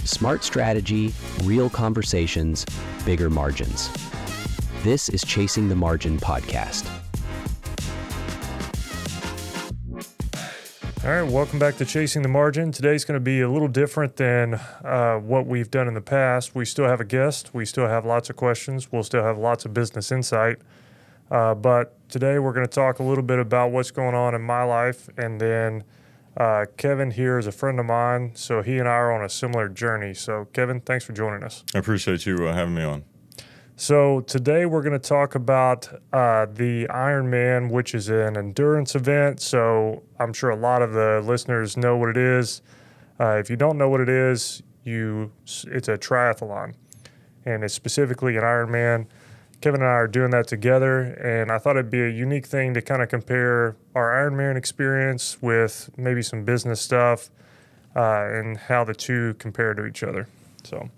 Smart strategy, real conversations, bigger margins. This is Chasing the Margin podcast. All right, welcome back to Chasing the Margin. Today's going to be a little different than what we've done in the past. We still have a guest. We still have lots of questions. We'll still have lots of business insight. But today we're going to talk a little bit about what's going on in my life. And then Kevin here is a friend of mine, so he and I are on a similar journey. So Kevin, thanks for joining us. I appreciate you having me on. So today we're going to talk about the Ironman, which is an endurance event. So I'm sure a lot of the listeners know what it is. If you don't know what it is, it's a triathlon, and it's specifically an Ironman. Kevin and I are doing that together, and I thought it'd be a unique thing to kind of compare our Ironman experience with maybe some business stuff and how the two compare to each other. So,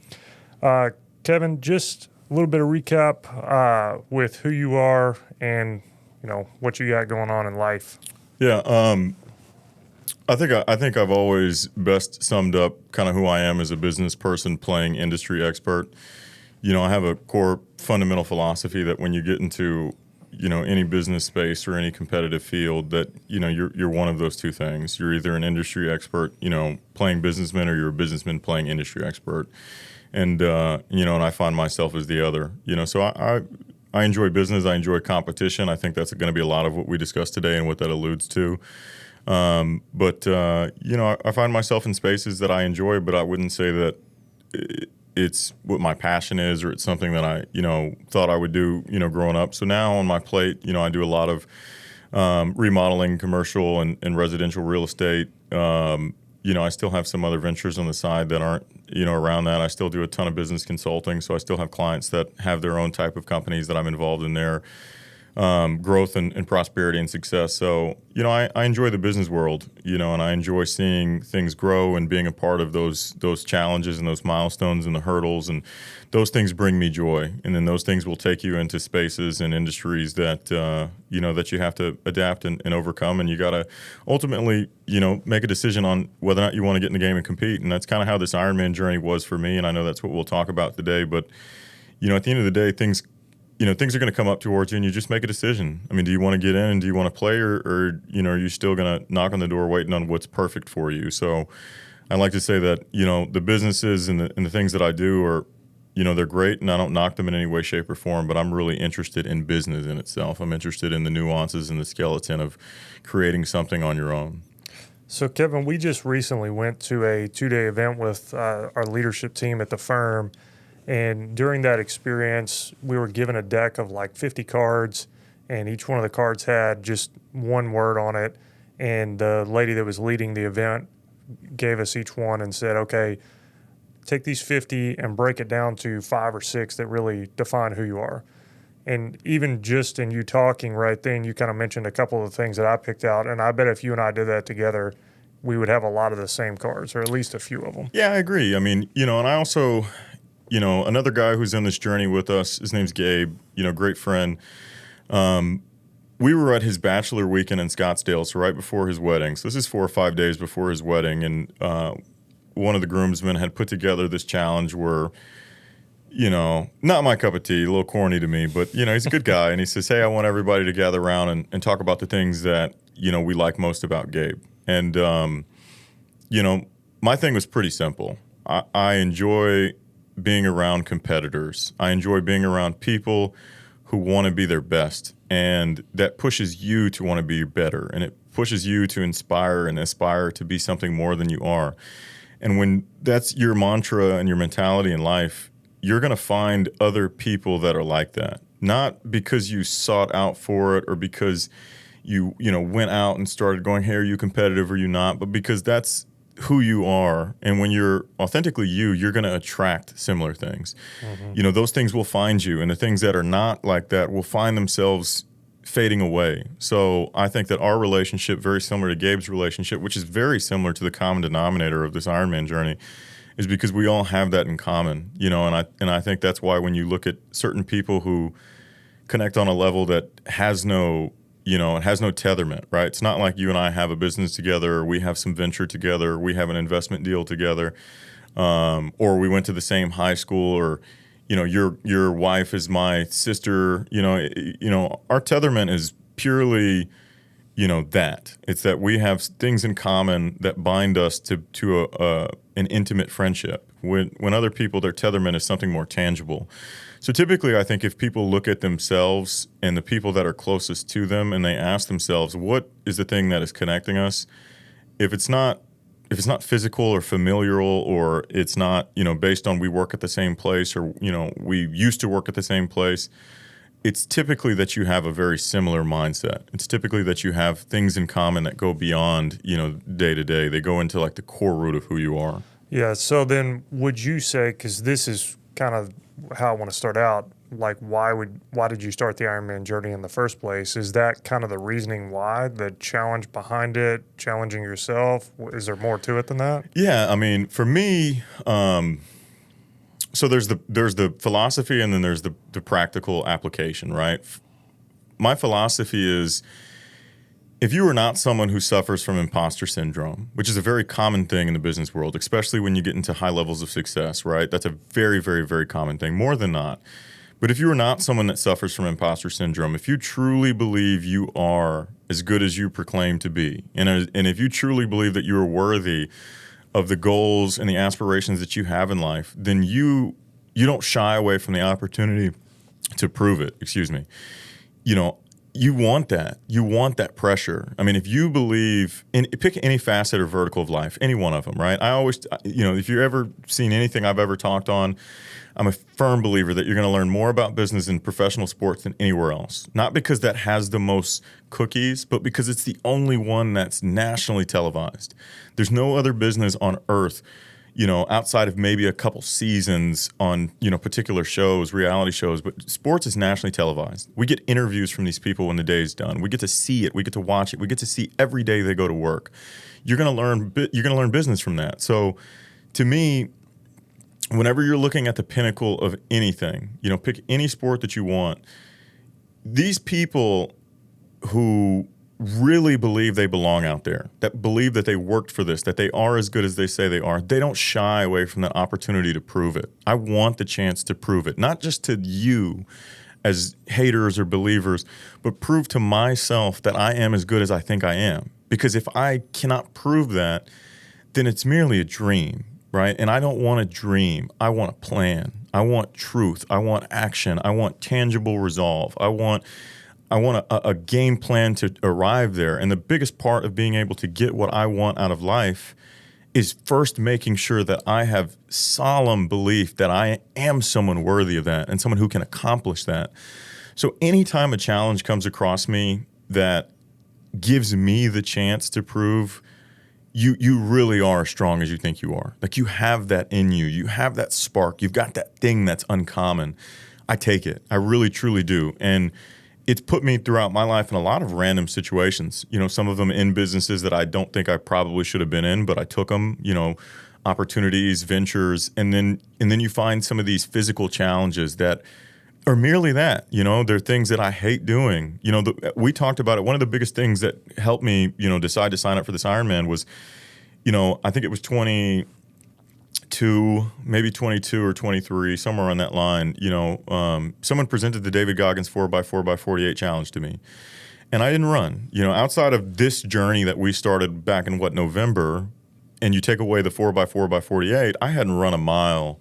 Kevin, just a little bit of recap with who you are and what you got going on in life. Yeah, I think I've always best summed up kind of who I am as a business person playing industry expert. I have a core fundamental philosophy that when you get into any business space or any competitive field, that you're one of those two things. You're either an industry expert, playing businessman, or you're a businessman playing industry expert. And and I find myself as the other. So I enjoy business. I enjoy competition. I think that's going to be a lot of what we discuss today and what that alludes to. But I find myself in spaces that I enjoy, but I wouldn't say that it's what my passion is, or it's something that I thought I would do growing up. So now on my plate, I do a lot of remodeling, commercial and residential real estate. I still have some other ventures on the side that aren't, around that. I still do a ton of business consulting, so I still have clients that have their own type of companies that I'm involved in their growth and prosperity and success. So, I enjoy the business world, and I enjoy seeing things grow and being a part of those challenges and those milestones and the hurdles, and those things bring me joy. And then those things will take you into spaces and industries that, that you have to adapt and overcome. And you got to ultimately, make a decision on whether or not you want to get in the game and compete. And that's kind of how this Ironman journey was for me. And I know that's what we'll talk about today. But, at the end of the day, things are going to come up towards you, and you just make a decision. I mean, do you want to get in and do you want to play, or are you still going to knock on the door waiting on what's perfect for you? So I like to say that, the businesses and the things that I do are, they're great, and I don't knock them in any way, shape, or form, but I'm really interested in business in itself. I'm interested in the nuances and the skeleton of creating something on your own. So, Kevin, we just recently went to a 2-day event with our leadership team at the firm. And during that experience, we were given a deck of like 50 cards, and each one of the cards had just one word on it. And the lady that was leading the event gave us each one and said, okay, take these 50 and break it down to 5 or 6 that really define who you are. And even just in you talking right then, you kind of mentioned a couple of the things that I picked out. And I bet if you and I did that together, we would have a lot of the same cards, or at least a few of them. Yeah, I agree. I mean, and I also... another guy who's on this journey with us, his name's Gabe, great friend. We were at his bachelor weekend in Scottsdale, so right before his wedding. So this is 4 or 5 days before his wedding. And one of the groomsmen had put together this challenge where, not my cup of tea, a little corny to me, but, he's a good guy. And he says, hey, I want everybody to gather around and talk about the things that, we like most about Gabe. And, my thing was pretty simple. I enjoy being around competitors. I enjoy being around people who want to be their best, and that pushes you to want to be better, and it pushes you to inspire and aspire to be something more than you are. And when that's your mantra and your mentality in life, you're going to find other people that are like that, not because you sought out for it or because you went out and started going, hey, are you competitive or are you not, but because that's who you are. And when you're authentically you're going to attract similar things. Mm-hmm. Those things will find you, and the things that are not like that will find themselves fading away. So I think that our relationship, very similar to Gabe's relationship, which is very similar to the common denominator of this Ironman journey, is because we all have that in common. And I think that's why when you look at certain people who connect on a level that has no it has no tetherment, right? It's not like you and I have a business together, or we have some venture together, or we have an investment deal together. or we went to the same high school, or your wife is my sister. Our tetherment is purely that. It's that we have things in common that bind us to an intimate friendship. When other people, their tetherment is something more tangible. So typically, I think if people look at themselves and the people that are closest to them, and they ask themselves, what is the thing that is connecting us? If it's not physical or familial, or it's not, based on we work at the same place, or, we used to work at the same place, it's typically that you have a very similar mindset. It's typically that you have things in common that go beyond, day to day. They go into like the core root of who you are. Yeah. So then would you say, because this is kind of how I want to start out, like why did you start the Ironman journey in the first place? Is that kind of the reasoning why, the challenge behind it, challenging yourself? Is there more to it than that? Yeah. I mean, for me, so there's the philosophy, and then there's the practical application, right? My philosophy is, if you are not someone who suffers from imposter syndrome, which is a very common thing in the business world, especially when you get into high levels of success, right? That's a very, very, very common thing, more than not. But if you are not someone that suffers from imposter syndrome, if you truly believe you are as good as you proclaim to be, and if you truly believe that you are worthy of the goals and the aspirations that you have in life, then you don't shy away from the opportunity to prove it. Excuse me. You want that. You want that pressure. I mean, if you believe pick any facet or vertical of life, any one of them, right? I always, if you've ever seen anything I've ever talked on, I'm a firm believer that you're going to learn more about business in professional sports than anywhere else. Not because that has the most cookies, but because it's the only one that's nationally televised. There's no other business on earth, outside of maybe a couple seasons on, particular shows, reality shows, but sports is nationally televised. We get interviews from these people when the day is done. We get to see it. We get to watch it. We get to see every day they go to work. You're going to learn business from that. So to me, whenever you're looking at the pinnacle of anything, pick any sport that you want. These people who really believe they belong out there, that believe that they worked for this, that they are as good as they say they are, they don't shy away from that opportunity to prove it. I want the chance to prove it, not just to you as haters or believers, but prove to myself that I am as good as I think I am. Because if I cannot prove that, then it's merely a dream, right? And I don't want a dream. I want a plan. I want truth. I want action. I want tangible resolve. I want a game plan to arrive there. And the biggest part of being able to get what I want out of life is first making sure that I have solemn belief that I am someone worthy of that and someone who can accomplish that. So anytime a challenge comes across me that gives me the chance to prove you really are as strong as you think you are. Like, you have that in you. You have that spark. You've got that thing that's uncommon. I take it. I really, truly do. And it's put me throughout my life in a lot of random situations. Some of them in businesses that I don't think I probably should have been in, but I took them, opportunities, ventures. And then you find some of these physical challenges that are merely that, they're things that I hate doing. We talked about it. One of the biggest things that helped me, decide to sign up for this Ironman was, I think it was 22, maybe 22 or 23, somewhere on that line. Someone presented the David Goggins 4x4x48 challenge to me, and I didn't run. Outside of this journey that we started back in November, and you take away the 4x4x48, I hadn't run a mile,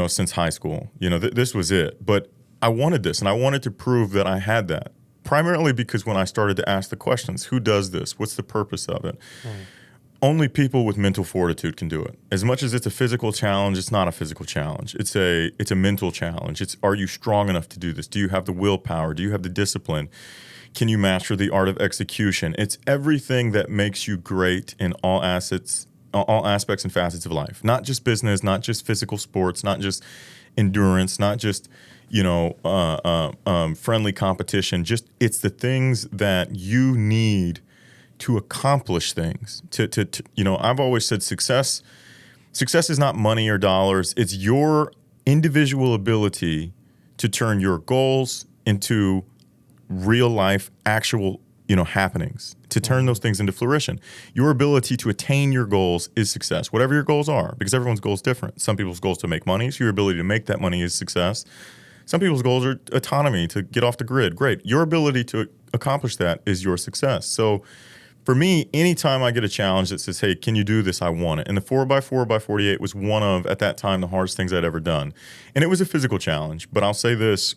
since high school. This was it. But I wanted this, and I wanted to prove that I had that. Primarily because when I started to ask the questions, who does this? What's the purpose of it? Only people with mental fortitude can do it. As much as it's a physical challenge, it's not a physical challenge. It's a mental challenge. Are you strong enough to do this? Do you have the willpower? Do you have the discipline? Can you master the art of execution? It's everything that makes you great in all aspects and facets of life. Not just business, not just physical sports, not just endurance, not just friendly competition. Just it's the things that you need to accomplish things. I've always said success is not money or dollars. It's your individual ability to turn your goals into real life, actual, happenings, to turn those things into fruition. Your ability to attain your goals is success, whatever your goals are, because everyone's goal is different. Some people's goals to make money, so your ability to make that money is success. Some people's goals are autonomy, to get off the grid. Great. Your ability to accomplish that is your success. So for me, anytime I get a challenge that says, hey, can you do this? I want it. And the 4x4x48 was one of, at that time, the hardest things I'd ever done. And it was a physical challenge. But I'll say this,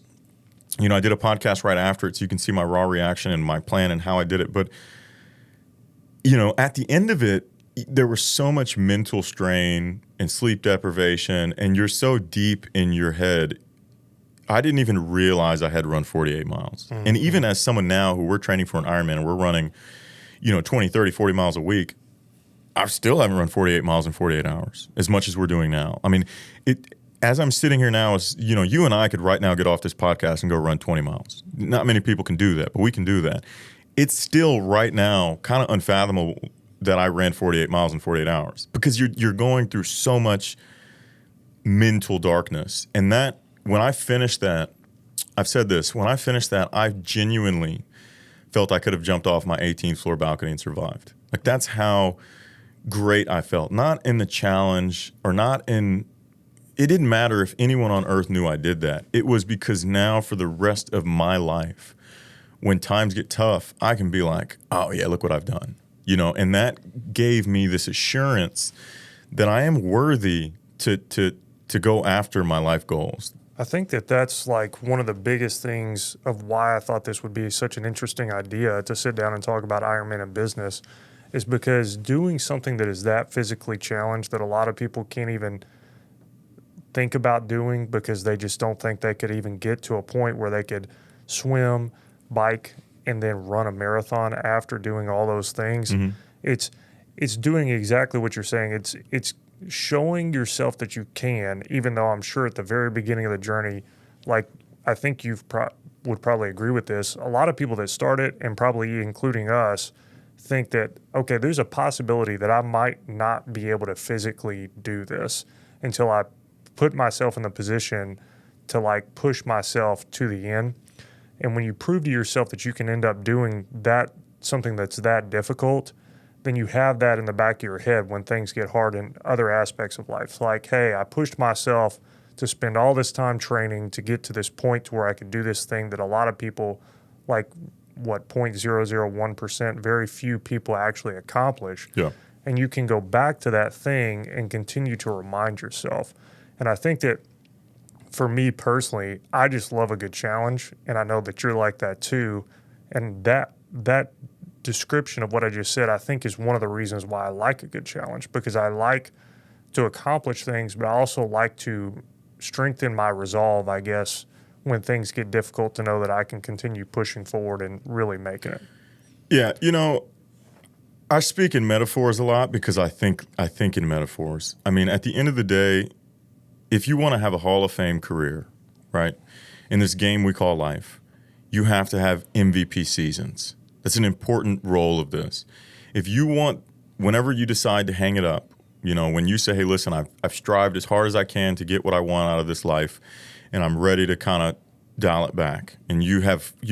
I did a podcast right after it, so you can see my raw reaction and my plan and how I did it. But, at the end of it, there was so much mental strain and sleep deprivation, and you're so deep in your head. I didn't even realize I had run 48 miles. Mm-hmm. And even as someone now who we're training for an Ironman and we're running, 20, 30, 40 miles a week, I still haven't run 48 miles in 48 hours as much as we're doing now. I mean, as I'm sitting here now, you and I could right now get off this podcast and go run 20 miles. Not many people can do that, but we can do that. It's still right now kind of unfathomable that I ran 48 miles in 48 hours because you're going through so much mental darkness. And that, when I finished that, I've said this, when I finished that, I genuinely felt I could have jumped off my 18th floor balcony and survived. Like, that's how great I felt. Not in the challenge or it didn't matter if anyone on earth knew I did that. It was because now for the rest of my life, when times get tough, I can be like, oh yeah, look what I've done. And that gave me this assurance that I am worthy to go after my life goals. I think that's like one of the biggest things of why I thought this would be such an interesting idea to sit down and talk about Ironman in business, is because doing something that is that physically challenged that a lot of people can't even think about doing because they just don't think they could even get to a point where they could swim, bike, and then run a marathon after doing all those things. Mm-hmm. It's doing exactly what you're saying. It's showing yourself that you can, even though I'm sure at the very beginning of the journey, like I think you would probably agree with this, a lot of people that start it, and probably including us, think that, okay, there's a possibility that I might not be able to physically do this until I put myself in the position to like push myself to the end. And when you prove to yourself that you can end up doing that, something that's that difficult, then you have that in the back of your head when things get hard in other aspects of life. It's like, hey, I pushed myself to spend all this time training to get to this point to where I could do this thing that a lot of people, like 0.001%, very few people actually accomplish. Yeah. And you can go back to that thing and continue to remind yourself. And I think that for me personally, I just love a good challenge, and I know that you're like that too. And that description of what I just said, I think, is one of the reasons why I like a good challenge, because I like to accomplish things, but I also like to strengthen my resolve, I guess, when things get difficult, to know that I can continue pushing forward and really making it. Yeah, I speak in metaphors a lot because I think in metaphors. I mean, at the end of the day, if you want to have a Hall of Fame career, right, in this game we call life, you have to have MVP seasons. That's an important role of this. If you want, whenever you decide to hang it up, when you say, hey, listen, I've strived as hard as I can to get what I want out of this life, and I'm ready to kind of dial it back. And you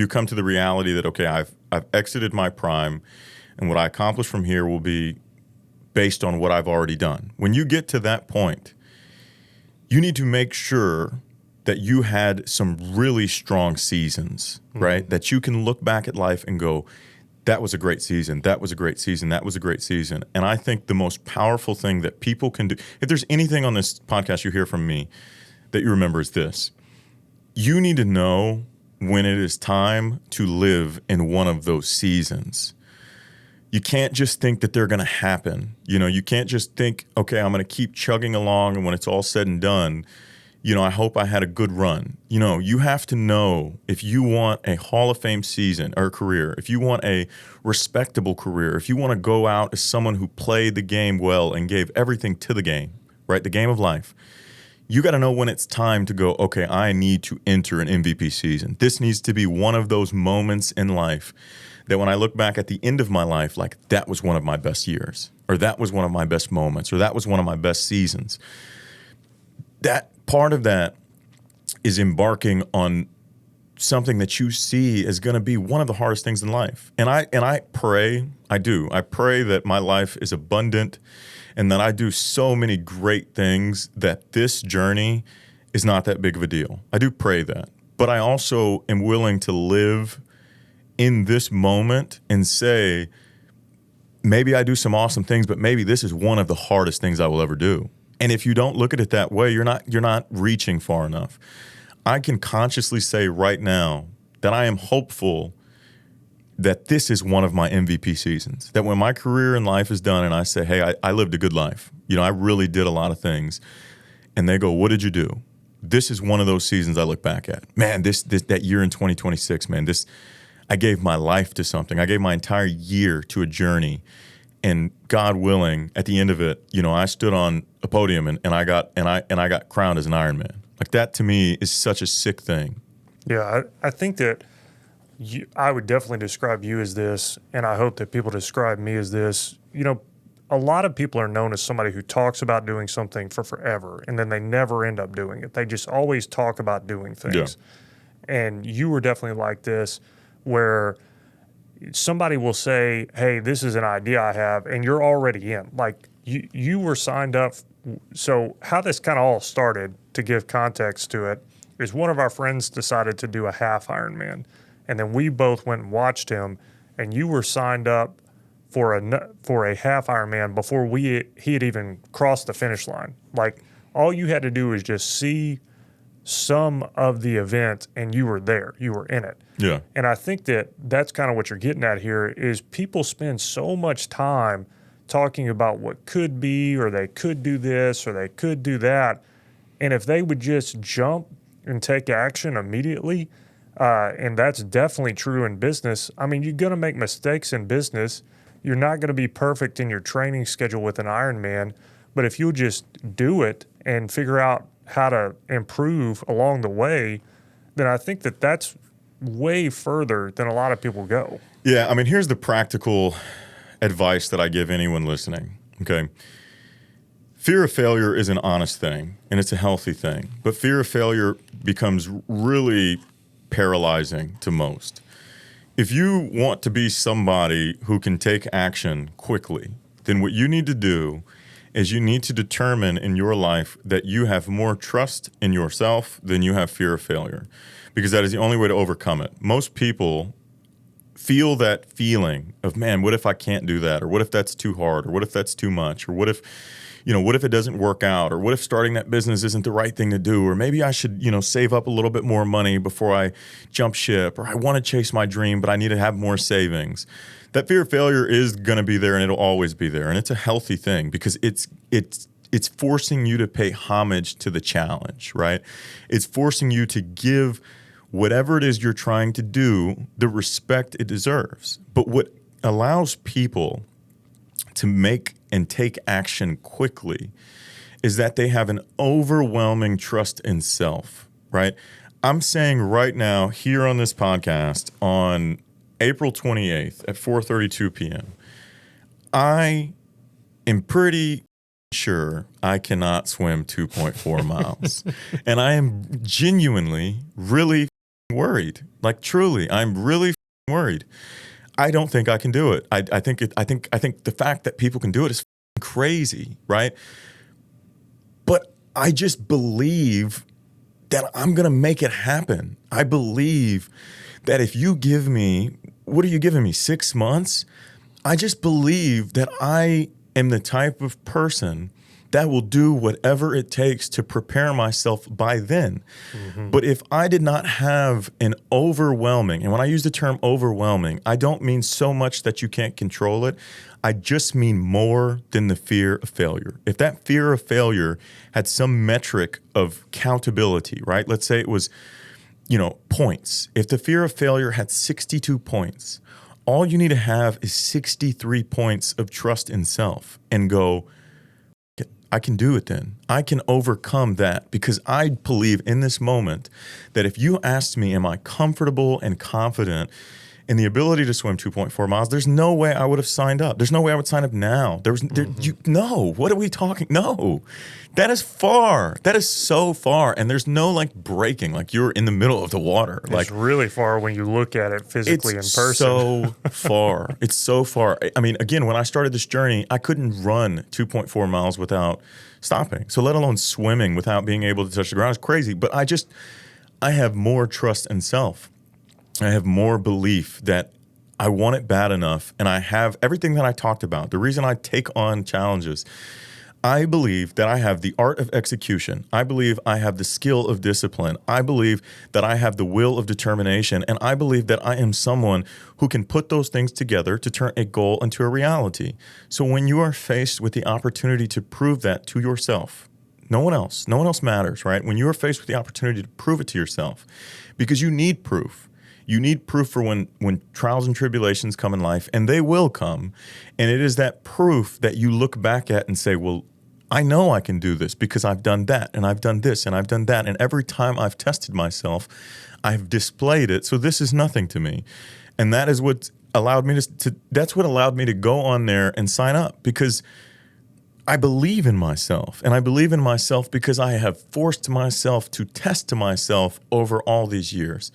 come to the reality that, okay, I've exited my prime, and what I accomplish from here will be based on what I've already done. When you get to that point, you need to make sure that you had some really strong seasons, right? That you can look back at life and go, that was a great season, that was a great season, that was a great season. And I think the most powerful thing that people can do, if there's anything on this podcast you hear from me that you remember, is this. You need to know when it is time to live in one of those seasons. You can't just think that they're going to happen. You can't just think, okay, I'm going to keep chugging along, and when it's all said and done, I hope I had a good run. You have to know, if you want a Hall of Fame season or career, if you want a respectable career, if you want to go out as someone who played the game well and gave everything to the game, right, the game of life, you got to know when it's time to go, okay, I need to enter an MVP season. This needs to be one of those moments in life that when I look back at the end of my life, like, that was one of my best years, or that was one of my best moments, or that was one of my best seasons. That part of that is embarking on something that you see is going to be one of the hardest things in life. And I pray that my life is abundant and that I do so many great things that this journey is not that big of a deal. I do pray that. But I also am willing to live in this moment and say, maybe I do some awesome things, but maybe this is one of the hardest things I will ever do. And if you don't look at it that way, you're not reaching far enough. I can consciously say right now that I am hopeful that this is one of my MVP seasons. That when my career in life is done and I say, hey, I lived a good life. I really did a lot of things. And they go, what did you do? This is one of those seasons I look back at. Man, that year in 2026, man, I gave my life to something. I gave my entire year to a journey. And God willing, at the end of it, I stood on a podium and I got crowned as an Ironman. Like, that to me is such a sick thing. Yeah, I think that I would definitely describe you as this, and I hope that people describe me as this. A lot of people are known as somebody who talks about doing something for forever, and then they never end up doing it. They just always talk about doing things. Yeah. And you were definitely like this, where somebody will say, hey, this is an idea I have, and you're already in. Like, you were signed up. So how this kind of all started, to give context to it, is one of our friends decided to do a half Ironman. And then we both went and watched him, and you were signed up for a half Ironman before he had even crossed the finish line. Like, all you had to do was just see some of the event, and you were there. You were in it. Yeah. And I think that's kind of what you're getting at here, is people spend so much time talking about what could be, or they could do this, or they could do that. And if they would just jump and take action immediately, and that's definitely true in business. I mean, you're going to make mistakes in business. You're not going to be perfect in your training schedule with an Ironman, but if you'll just do it and figure out how to improve along the way, then I think that's way further than a lot of people go. Yeah, I mean, here's the practical advice that I give anyone listening, okay? Fear of failure is an honest thing, and it's a healthy thing, but fear of failure becomes really paralyzing to most. If you want to be somebody who can take action quickly, then what you need to do is you need to determine in your life that you have more trust in yourself than you have fear of failure, because that is the only way to overcome it. Most people feel that feeling of, man, what if I can't do that? Or what if that's too hard? Or what if that's too much? Or what if it doesn't work out? Or what if starting that business isn't the right thing to do? Or maybe I should, save up a little bit more money before I jump ship. Or I want to chase my dream, but I need to have more savings. That fear of failure is going to be there, and it'll always be there. And it's a healthy thing, because it's forcing you to pay homage to the challenge, right? It's forcing you to give whatever it is you're trying to do the respect it deserves. But what allows people to make and take action quickly is that they have an overwhelming trust in self, right? I'm saying right now here on this podcast on April 28th at 4:32 p.m., I am pretty sure I cannot swim 2.4 miles. And I am genuinely really worried. Like, truly, I'm really worried. I don't think I can do it. I think the fact that people can do it is crazy, right? But I just believe that I'm going to make it happen. I believe that if you give me, what are you giving me, 6 months? I just believe that I am the type of person that will do whatever it takes to prepare myself by then. Mm-hmm. But if I did not have an overwhelming, and when I use the term overwhelming, I don't mean so much that you can't control it. I just mean more than the fear of failure. If that fear of failure had some metric of countability, right? Let's say it was, points. If the fear of failure had 62 points, all you need to have is 63 points of trust in self and go, I can do it then. I can overcome that, because I believe in this moment that if you asked me, am I comfortable and confident and the ability to swim 2.4 miles, there's no way I would have signed up. There's no way I would sign up now. No, what are we talking? No, that is far. That is so far. And there's no like breaking, like you're in the middle of the water. It's like really far when you look at it physically in person. So far. It's so far. I mean, again, when I started this journey, I couldn't run 2.4 miles without stopping. So let alone swimming without being able to touch the ground. It's crazy. But I have more trust in self. I have more belief that I want it bad enough, and I have everything that I talked about. The reason I take on challenges, I believe that I have the art of execution. I believe I have the skill of discipline. I believe that I have the will of determination, and I believe that I am someone who can put those things together to turn a goal into a reality. So when you are faced with the opportunity to prove that to yourself, no one else matters, right? When you are faced with the opportunity to prove it to yourself, because you need proof. You need proof for when trials and tribulations come in life, and they will come. And it is that proof that you look back at and say, well, I know I can do this because I've done that, and I've done this, and I've done that. And every time I've tested myself, I've displayed it. So this is nothing to me. And that is what allowed me that's what allowed me to go on there and sign up, because I believe in myself, and I believe in myself because I have forced myself to test to myself over all these years.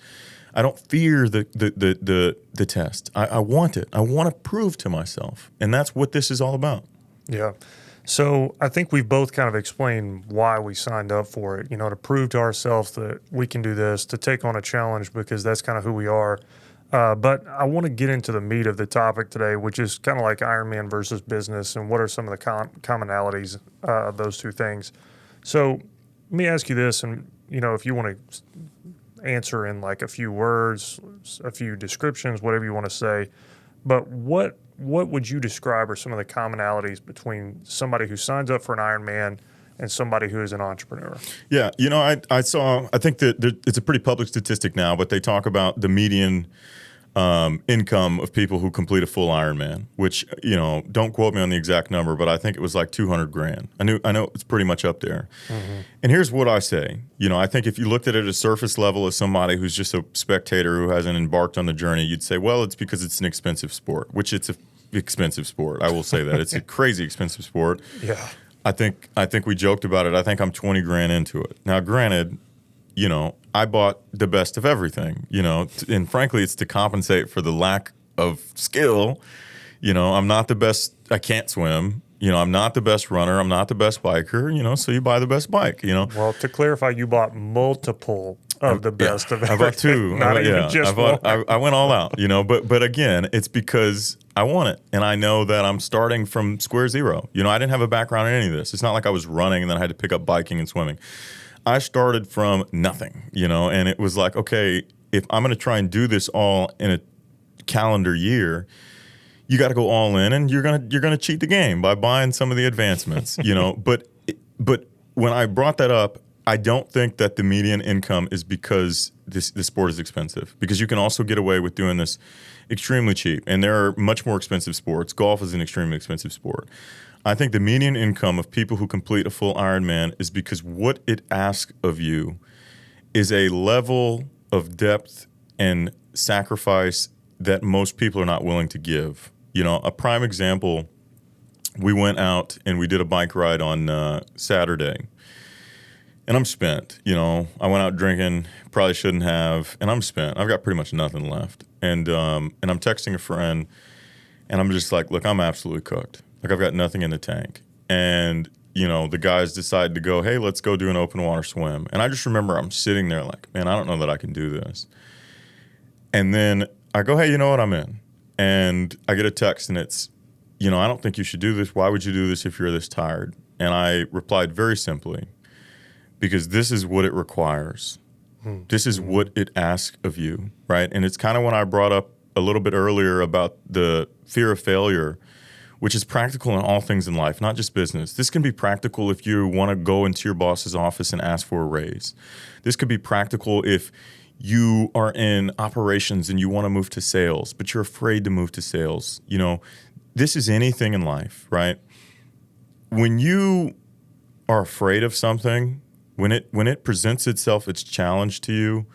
I don't fear the test. I want it. I want to prove to myself. And that's what this is all about. Yeah. So I think we've both kind of explained why we signed up for it, to prove to ourselves that we can do this, to take on a challenge, because that's kind of who we are. But I want to get into the meat of the topic today, which is kind of like Ironman versus business, and what are some of the commonalities of those two things. So let me ask you this, and if you want to answer in like a few words, a few descriptions, whatever you want to say, but what would you describe are some of the commonalities between somebody who signs up for an Ironman and somebody who is an entrepreneur? Yeah, I think that it's a pretty public statistic now, but they talk about the median income of people who complete a full Ironman, which, don't quote me on the exact number, but I think it was like $200,000. I know it's pretty much up there. Mm-hmm. And here's what I say. I think if you looked at it at a surface level as somebody who's just a spectator who hasn't embarked on the journey, you'd say, well, it's because it's an expensive sport, which it's an expensive sport. I will say that. It's a crazy expensive sport. Yeah. I think we joked about it. I think I'm $20,000 into it. Now, granted, I bought the best of everything, and frankly, it's to compensate for the lack of skill. I'm not the best. I can't swim. I'm not the best runner. I'm not the best biker, so you buy the best bike, Well, to clarify, you bought multiple of the best of everything. I bought two. Not even just one. I went all out, but again, it's because I want it. And I know that I'm starting from square zero. I didn't have a background in any of this. It's not like I was running and then I had to pick up biking and swimming. I started from nothing, and it was like, okay, if I'm going to try and do this all in a calendar year, you got to go all in, and you're gonna cheat the game by buying some of the advancements, But when I brought that up, I don't think that the median income is because this sport is expensive, because you can also get away with doing this extremely cheap, and there are much more expensive sports. Golf is an extremely expensive sport. I think the median income of people who complete a full Ironman is because what it asks of you is a level of depth and sacrifice that most people are not willing to give. A prime example, we went out and we did a bike ride on Saturday. And I'm spent, I went out drinking, probably shouldn't have, and I'm spent. I've got pretty much nothing left. And I'm texting a friend, and I'm just like, look, I'm absolutely cooked. Like, I've got nothing in the tank. And, the guys decide to go, hey, let's go do an open water swim. And I just remember I'm sitting there like, man, I don't know that I can do this. And then I go, hey, you know what, I'm in. And I get a text, and it's, I don't think you should do this. Why would you do this if you're this tired? And I replied very simply, because this is what it requires. This is what it asks of you, right? And it's kind of when I brought up a little bit earlier about the fear of failure, which is practical in all things in life, not just business. This can be practical if you want to go into your boss's office and ask for a raise. This could be practical if you are in operations and you want to move to sales, but you're afraid to move to sales. This is anything in life, right? When you are afraid of something, when it presents itself, its challenge to you,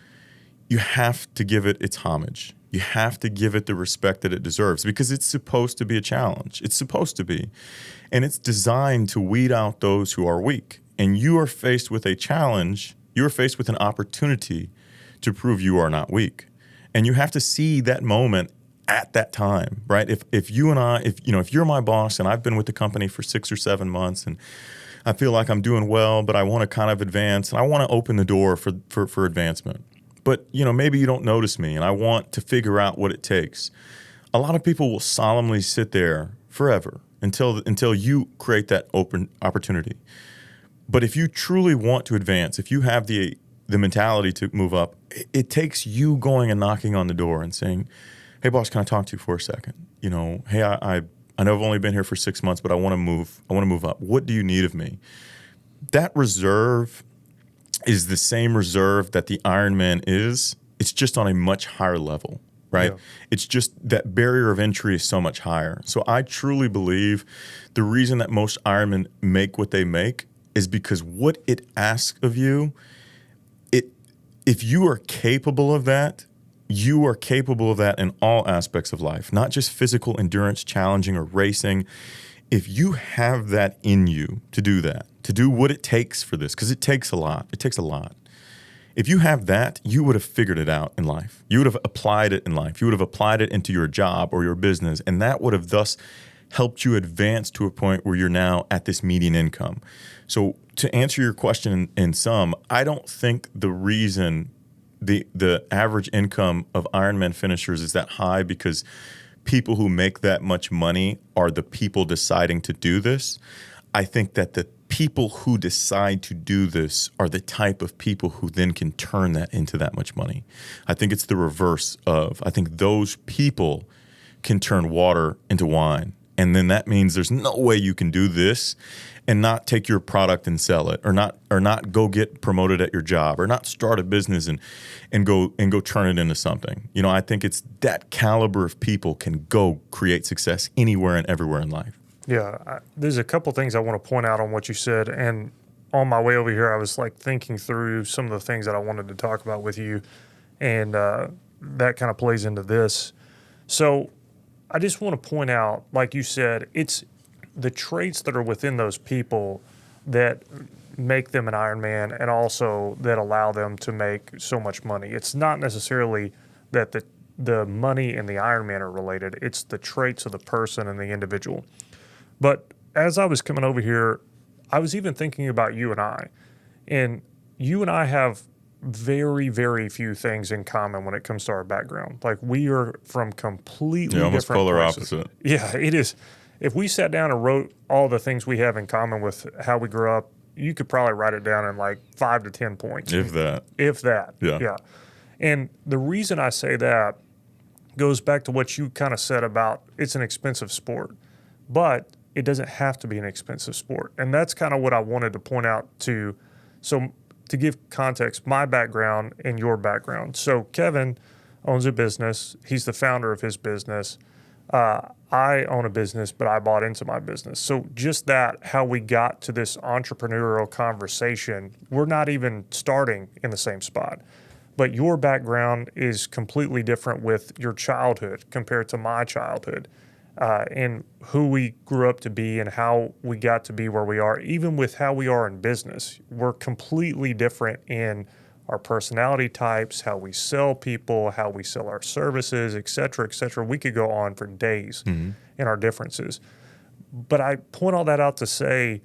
you have to give it its homage. You have to give it the respect that it deserves because it's supposed to be a challenge. It's supposed to be. And it's designed to weed out those who are weak. And you are faced with a challenge. You are faced with an opportunity to prove you are not weak. And you have to see that moment at that time, right? If you're my boss and I've been with the company for 6 or 7 months and I feel like I'm doing well, but I want to kind of advance and I want to open the door for advancement. But, maybe you don't notice me and I want to figure out what it takes. A lot of people will solemnly sit there forever until you create that open opportunity. But if you truly want to advance, if you have the mentality to move up, it takes you going and knocking on the door and saying, hey, boss, can I talk to you for a second? Hey, I know I've only been here for 6 months, but I want to move up. What do you need of me? That reserve is the same reserve that the Ironman is. It's just on a much higher level, right? Yeah. It's just that barrier of entry is so much higher. So I truly believe the reason that most Ironmen make what they make is because what it asks of you, if you are capable of that, you are capable of that in all aspects of life, not just physical endurance, challenging, or racing. If you have that in you to do that, to do what it takes for this, because it takes a lot. It takes a lot. If you have that, you would have figured it out in life. You would have applied it in life. You would have applied it into your job or your business, and that would have thus helped you advance to a point where you're now at this median income. So to answer your question in sum, I don't think the reason the average income of Ironman finishers is that high because people who make that much money are the people deciding to do this. I think that the people who decide to do this are the type of people who then can turn that into that much money. I think it's the reverse of, I think those people can turn water into wine. And then that means there's no way you can do this and not take your product and sell it, or not go get promoted at your job, or not start a business and go turn it into something. I think it's that caliber of people can go create success anywhere and everywhere in life. Yeah, there's a couple things I want to point out on what you said, and on my way over here, I was thinking through some of the things that I wanted to talk about with you, and that kind of plays into this. So I just want to point out, like you said, it's the traits that are within those people that make them an Ironman and also that allow them to make so much money. It's not necessarily that the money and the Ironman are related. It's the traits of the person and the individual. But as I was coming over here, I was even thinking about you and I. And you and I have very, very few things in common when it comes to our background. We are from completely almost different polar places. opposite. Yeah, it is. If we sat down and wrote all the things we have in common with how we grew up, you could probably write it down in 5 to 10 points. If that. Yeah. And the reason I say that goes back to what you kind of said about it's an expensive sport, but it doesn't have to be an expensive sport. And that's kind of what I wanted to point out to. So to give context, my background and your background. So Kevin owns a business. He's the founder of his business. I own a business, but I bought into my business. So just that, how we got to this entrepreneurial conversation, we're not even starting in the same spot. But your background is completely different with your childhood compared to my childhood, and who we grew up to be and how we got to be where we are. Even with how we are in business, we're completely different in our personality types, how we sell people, how we sell our services, et cetera, et cetera. We could go on for days in our differences. But I point all that out to say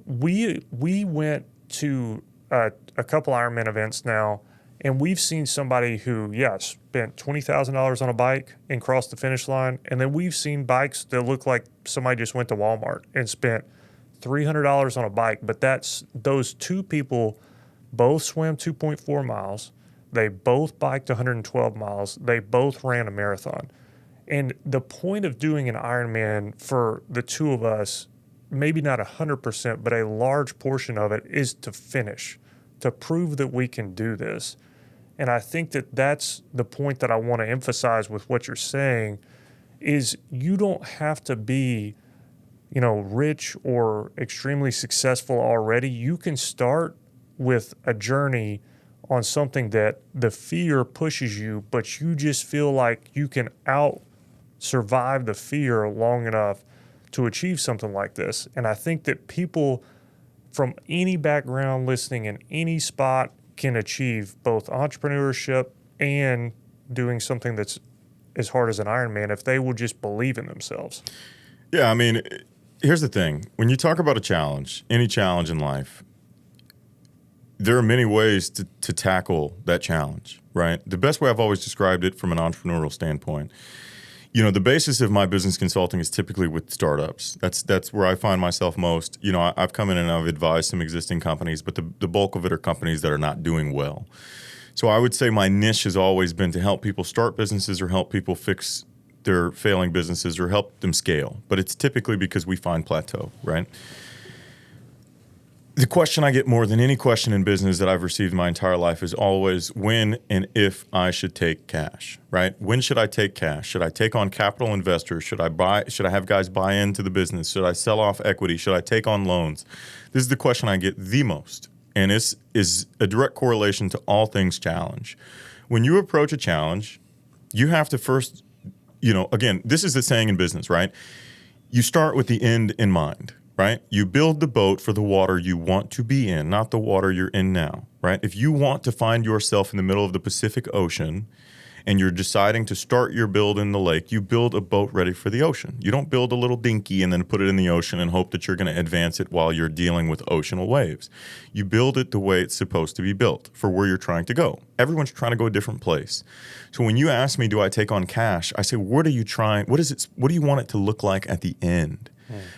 we went to a couple Ironman events now, and we've seen somebody who, spent $20,000 on a bike and crossed the finish line. And then we've seen bikes that look like somebody just went to Walmart and spent $300 on a bike. But that's those two people both swam 2.4 miles. They both biked 112 miles. They both ran a marathon. And the point of doing an Ironman for the two of us, maybe not 100%, but a large portion of it is to finish, to prove that we can do this. And I think that that's the point that I want to emphasize with what you're saying is you don't have to be, rich or extremely successful already. You can start with a journey on something that the fear pushes you, but you just feel like you can survive the fear long enough to achieve something like this. And I think that people from any background listening in any spot can achieve both entrepreneurship and doing something that's as hard as an Ironman if they will just believe in themselves. Yeah, I mean, here's the thing. When you talk about a challenge, any challenge in life, there are many ways to tackle that challenge, right? The best way I've always described it from an entrepreneurial standpoint, the basis of my business consulting is typically with startups. That's where I find myself most. I've come in and I've advised some existing companies, but the bulk of it are companies that are not doing well. So I would say my niche has always been to help people start businesses or help people fix their failing businesses or help them scale. But it's typically because we find plateau, right? The question I get more than any question in business that I've received my entire life is always when and if I should take cash, right? When should I take cash? Should I take on capital investors? Should I have guys buy into the business? Should I sell off equity? Should I take on loans? This is the question I get the most. And this is a direct correlation to all things challenge. When you approach a challenge, you have to first, again, this is the saying in business, right? You start with the end in mind. Right? You build the boat for the water you want to be in, not the water you're in now, right? If you want to find yourself in the middle of the Pacific Ocean and you're deciding to start your build in the lake, you build a boat ready for the ocean. You don't build a little dinghy and then put it in the ocean and hope that you're going to advance it while you're dealing with oceanal waves. You build it the way it's supposed to be built for where you're trying to go. Everyone's trying to go a different place. So when you ask me, do I take on cash? I say, what do you want it to look like at the end?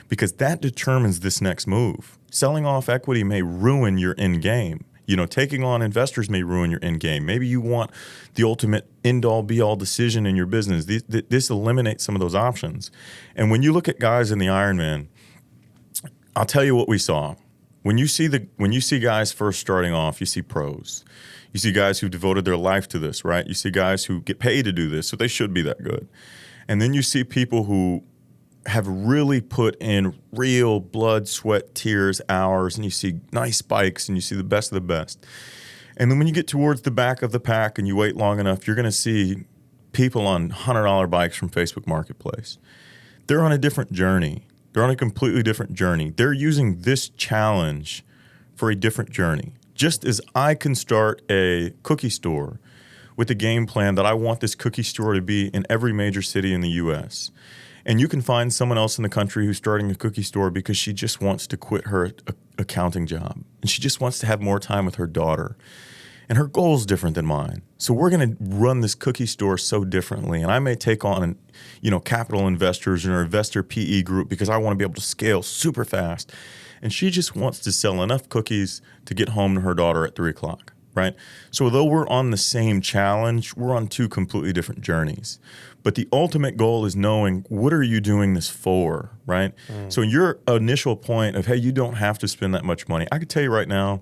Because that determines this next move. Selling off equity may ruin your end game. Taking on investors may ruin your end game. Maybe you want the ultimate end-all, be-all decision in your business. This eliminates some of those options. And when you look at guys in the Ironman, I'll tell you what we saw. When you see guys first starting off, you see pros. You see guys who've devoted their life to this, right? You see guys who get paid to do this, so they should be that good. And then you see people who have really put in real blood, sweat, tears, hours, and you see nice bikes and you see the best of the best. And then when you get towards the back of the pack and you wait long enough, you're going to see people on $100 bikes from Facebook Marketplace. They're on a different journey. They're on a completely different journey. They're using this challenge for a different journey. Just as I can start a cookie store with a game plan that I want this cookie store to be in every major city in the U.S., and you can find someone else in the country who's starting a cookie store because she just wants to quit her accounting job. And she just wants to have more time with her daughter. And her goal is different than mine. So we're going to run this cookie store so differently. And I may take on, capital investors or investor PE group because I want to be able to scale super fast. And she just wants to sell enough cookies to get home to her daughter at 3 o'clock. Right? So although we're on the same challenge, we're on two completely different journeys. But the ultimate goal is knowing, what are you doing this for, right? So your initial point of, hey, you don't have to spend that much money. I could tell you right now,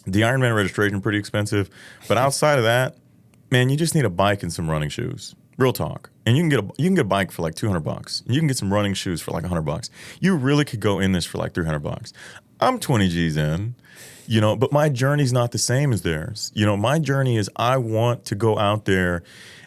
the Ironman registration is pretty expensive. But outside of that, man, you just need a bike and some running shoes. Real talk. And you can get a bike for like $200. And you can get some running shoes for like $100. You really could go in this for like $300. I'm 20 G's in. But my journey's not the same as theirs. My journey is I want to go out there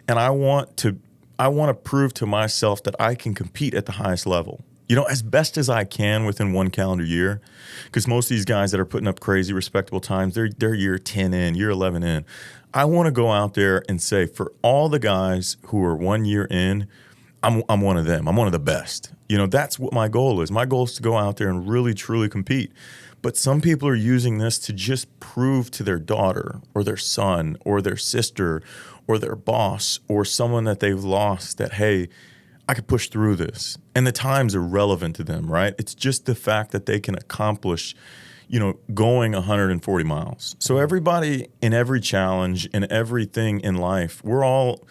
and I want to prove to myself that I can compete at the highest level, as best as I can within one calendar year. Because most of these guys that are putting up crazy respectable times, they're year 10 in, year 11 in. I want to go out there and say, for all the guys who are 1 year in, I'm one of them. I'm one of the best. That's what my goal is. My goal is to go out there and really, truly compete. But some people are using this to just prove to their daughter or their son or their sister or their boss or someone that they've lost that, hey, I could push through this. And the time's irrelevant to them, right? It's just the fact that they can accomplish, going 140 miles. So everybody in every challenge, in everything in life, we're all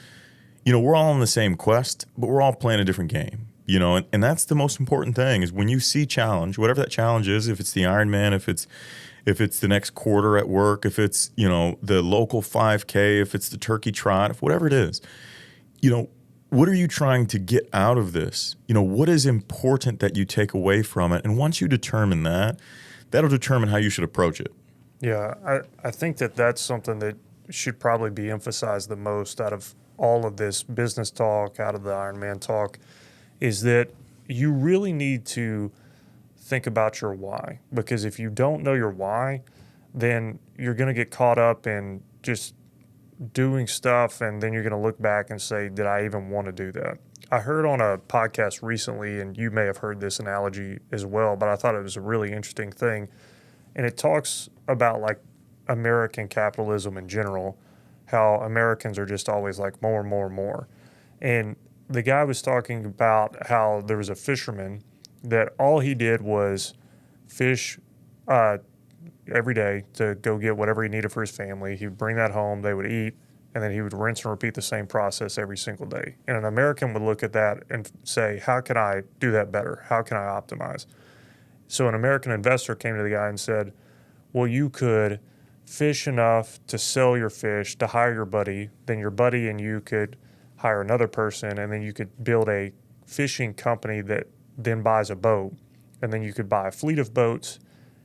on the same quest, but we're all playing a different game. And that's the most important thing is when you see challenge, whatever that challenge is, if it's the Ironman, if it's the next quarter at work, if it's, the local 5K, if it's the turkey trot, if whatever it is, what are you trying to get out of this? What is important that you take away from it? And once you determine that, that'll determine how you should approach it. Yeah, I think that that's something that should probably be emphasized the most out of all of this business talk, out of the Ironman talk, is that you really need to think about your why. Because if you don't know your why, then you're going to get caught up in just doing stuff, and then you're going to look back and say, did I even want to do that? I heard on a podcast recently, and you may have heard this analogy as well, but I thought it was a really interesting thing. And it talks about like American capitalism in general, how Americans are just always like more and more and more. And the guy was talking about how there was a fisherman that all he did was fish every day to go get whatever he needed for his family. He would bring that home, they would eat, and then he would rinse and repeat the same process every single day. And an American would look at that and say, how can I do that better? How can I optimize? So an American investor came to the guy and said, well, you could fish enough to sell your fish, to hire your buddy, then your buddy and you could hire another person, and then you could build a fishing company that then buys a boat, and then you could buy a fleet of boats,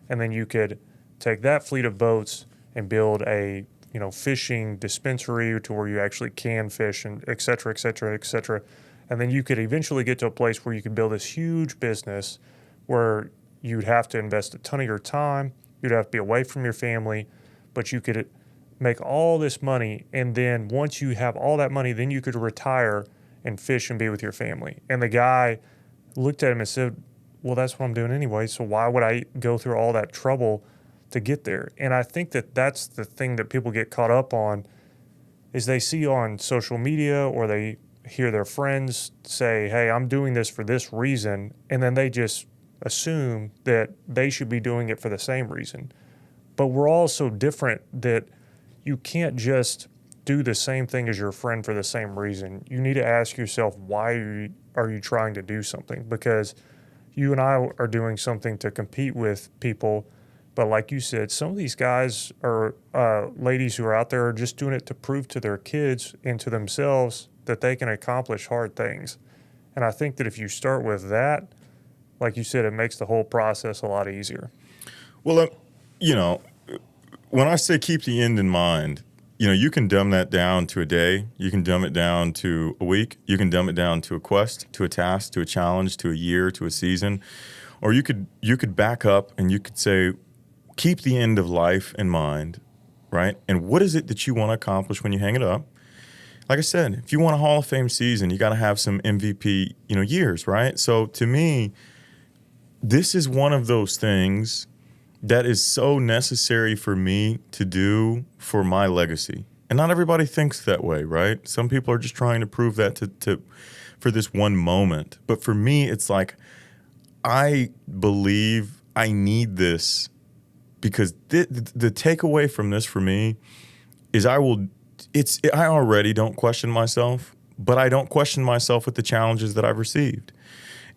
and then you could take that fleet of boats and build a fishing dispensary to where you actually can fish, and et cetera, et cetera, et cetera. And then you could eventually get to a place where you could build this huge business where you'd have to invest a ton of your time, you'd have to be away from your family, but you could make all this money, and then once you have all that money, then you could retire and fish and be with your family. And the guy looked at him and said, well, that's what I'm doing anyway, so why would I go through all that trouble to get there? And I think that that's the thing that people get caught up on, is they see on social media or they hear their friends say, hey, I'm doing this for this reason, and then they just assume that they should be doing it for the same reason. But we're all so different that you can't just do the same thing as your friend for the same reason. You need to ask yourself, why are you trying to do something? Because you and I are doing something to compete with people, but like you said, some of these guys or ladies who are out there are just doing it to prove to their kids and to themselves that they can accomplish hard things. And I think that if you start with that, like you said, it makes the whole process a lot easier. Well, when I say keep the end in mind, you can dumb that down to a day. You can dumb it down to a week. You can dumb it down to a quest, to a task, to a challenge, to a year, to a season. Or you could back up and you could say, keep the end of life in mind, right? And what is it that you want to accomplish when you hang it up? Like I said, if you want a Hall of Fame season, you got to have some MVP, years, right? So to me, this is one of those things that is so necessary for me to do for my legacy. And not everybody thinks that way, right? Some people are just trying to prove that for this one moment. But for me, it's like, I believe I need this, because the takeaway from this for me is I already don't question myself, but I don't question myself with the challenges that I've received.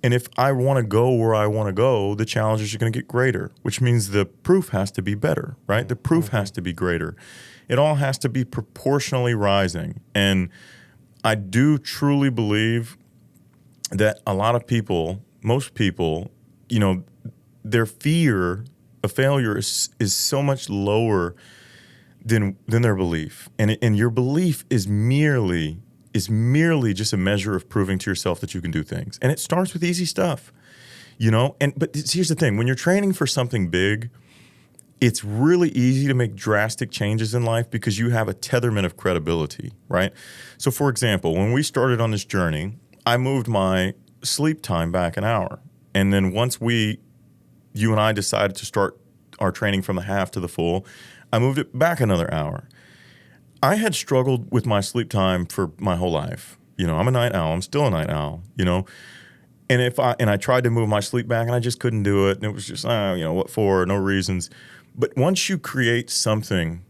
And if I want to go where I want to go, the challenges are going to get greater, which means the proof has to be better, right? The proof has to be greater. It all has to be proportionally rising. And I do truly believe that a lot of people, most people, their fear of failure is so much lower than their belief. And your belief is merely just a measure of proving to yourself that you can do things. And it starts with easy stuff, but here's the thing. When you're training for something big, it's really easy to make drastic changes in life because you have a tetherment of credibility, right? So for example, when we started on this journey, I moved my sleep time back an hour. And then once you and I decided to start our training from the half to the full, I moved it back another hour. I had struggled with my sleep time for my whole life. I'm a night owl. I'm still a night owl, And I tried to move my sleep back and I just couldn't do it. And it was just, what for? No reasons. But once you create something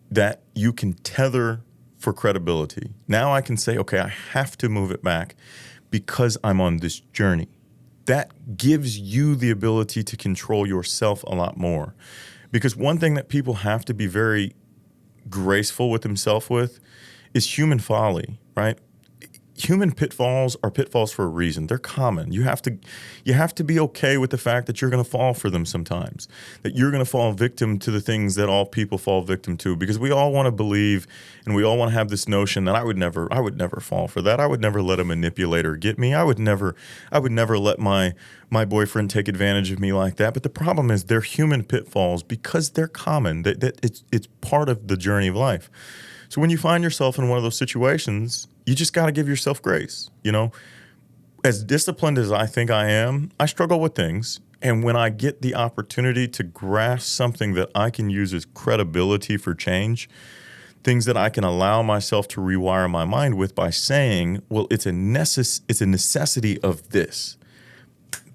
that you can tether for credibility, now I can say, okay, I have to move it back because I'm on this journey. That gives you the ability to control yourself a lot more. Because one thing that people have to be very graceful with themselves with is human folly, right? human pitfalls are pitfalls for a reason. They're common. You have to be okay with the fact that you're going to fall for them sometimes, that you're going to fall victim to the things that all people fall victim to, because we all want to believe and we all want to have this notion that I would never fall for that. I would never let a manipulator get me. I would never let my boyfriend take advantage of me like that. But the problem is they're human pitfalls because they're common. That it's part of the journey of life. So when you find yourself in one of those situations, you just got to give yourself grace. As disciplined as I think I am, I struggle with things. And when I get the opportunity to grasp something that I can use as credibility for change, things that I can allow myself to rewire my mind with by saying, well, it's a necessity of this.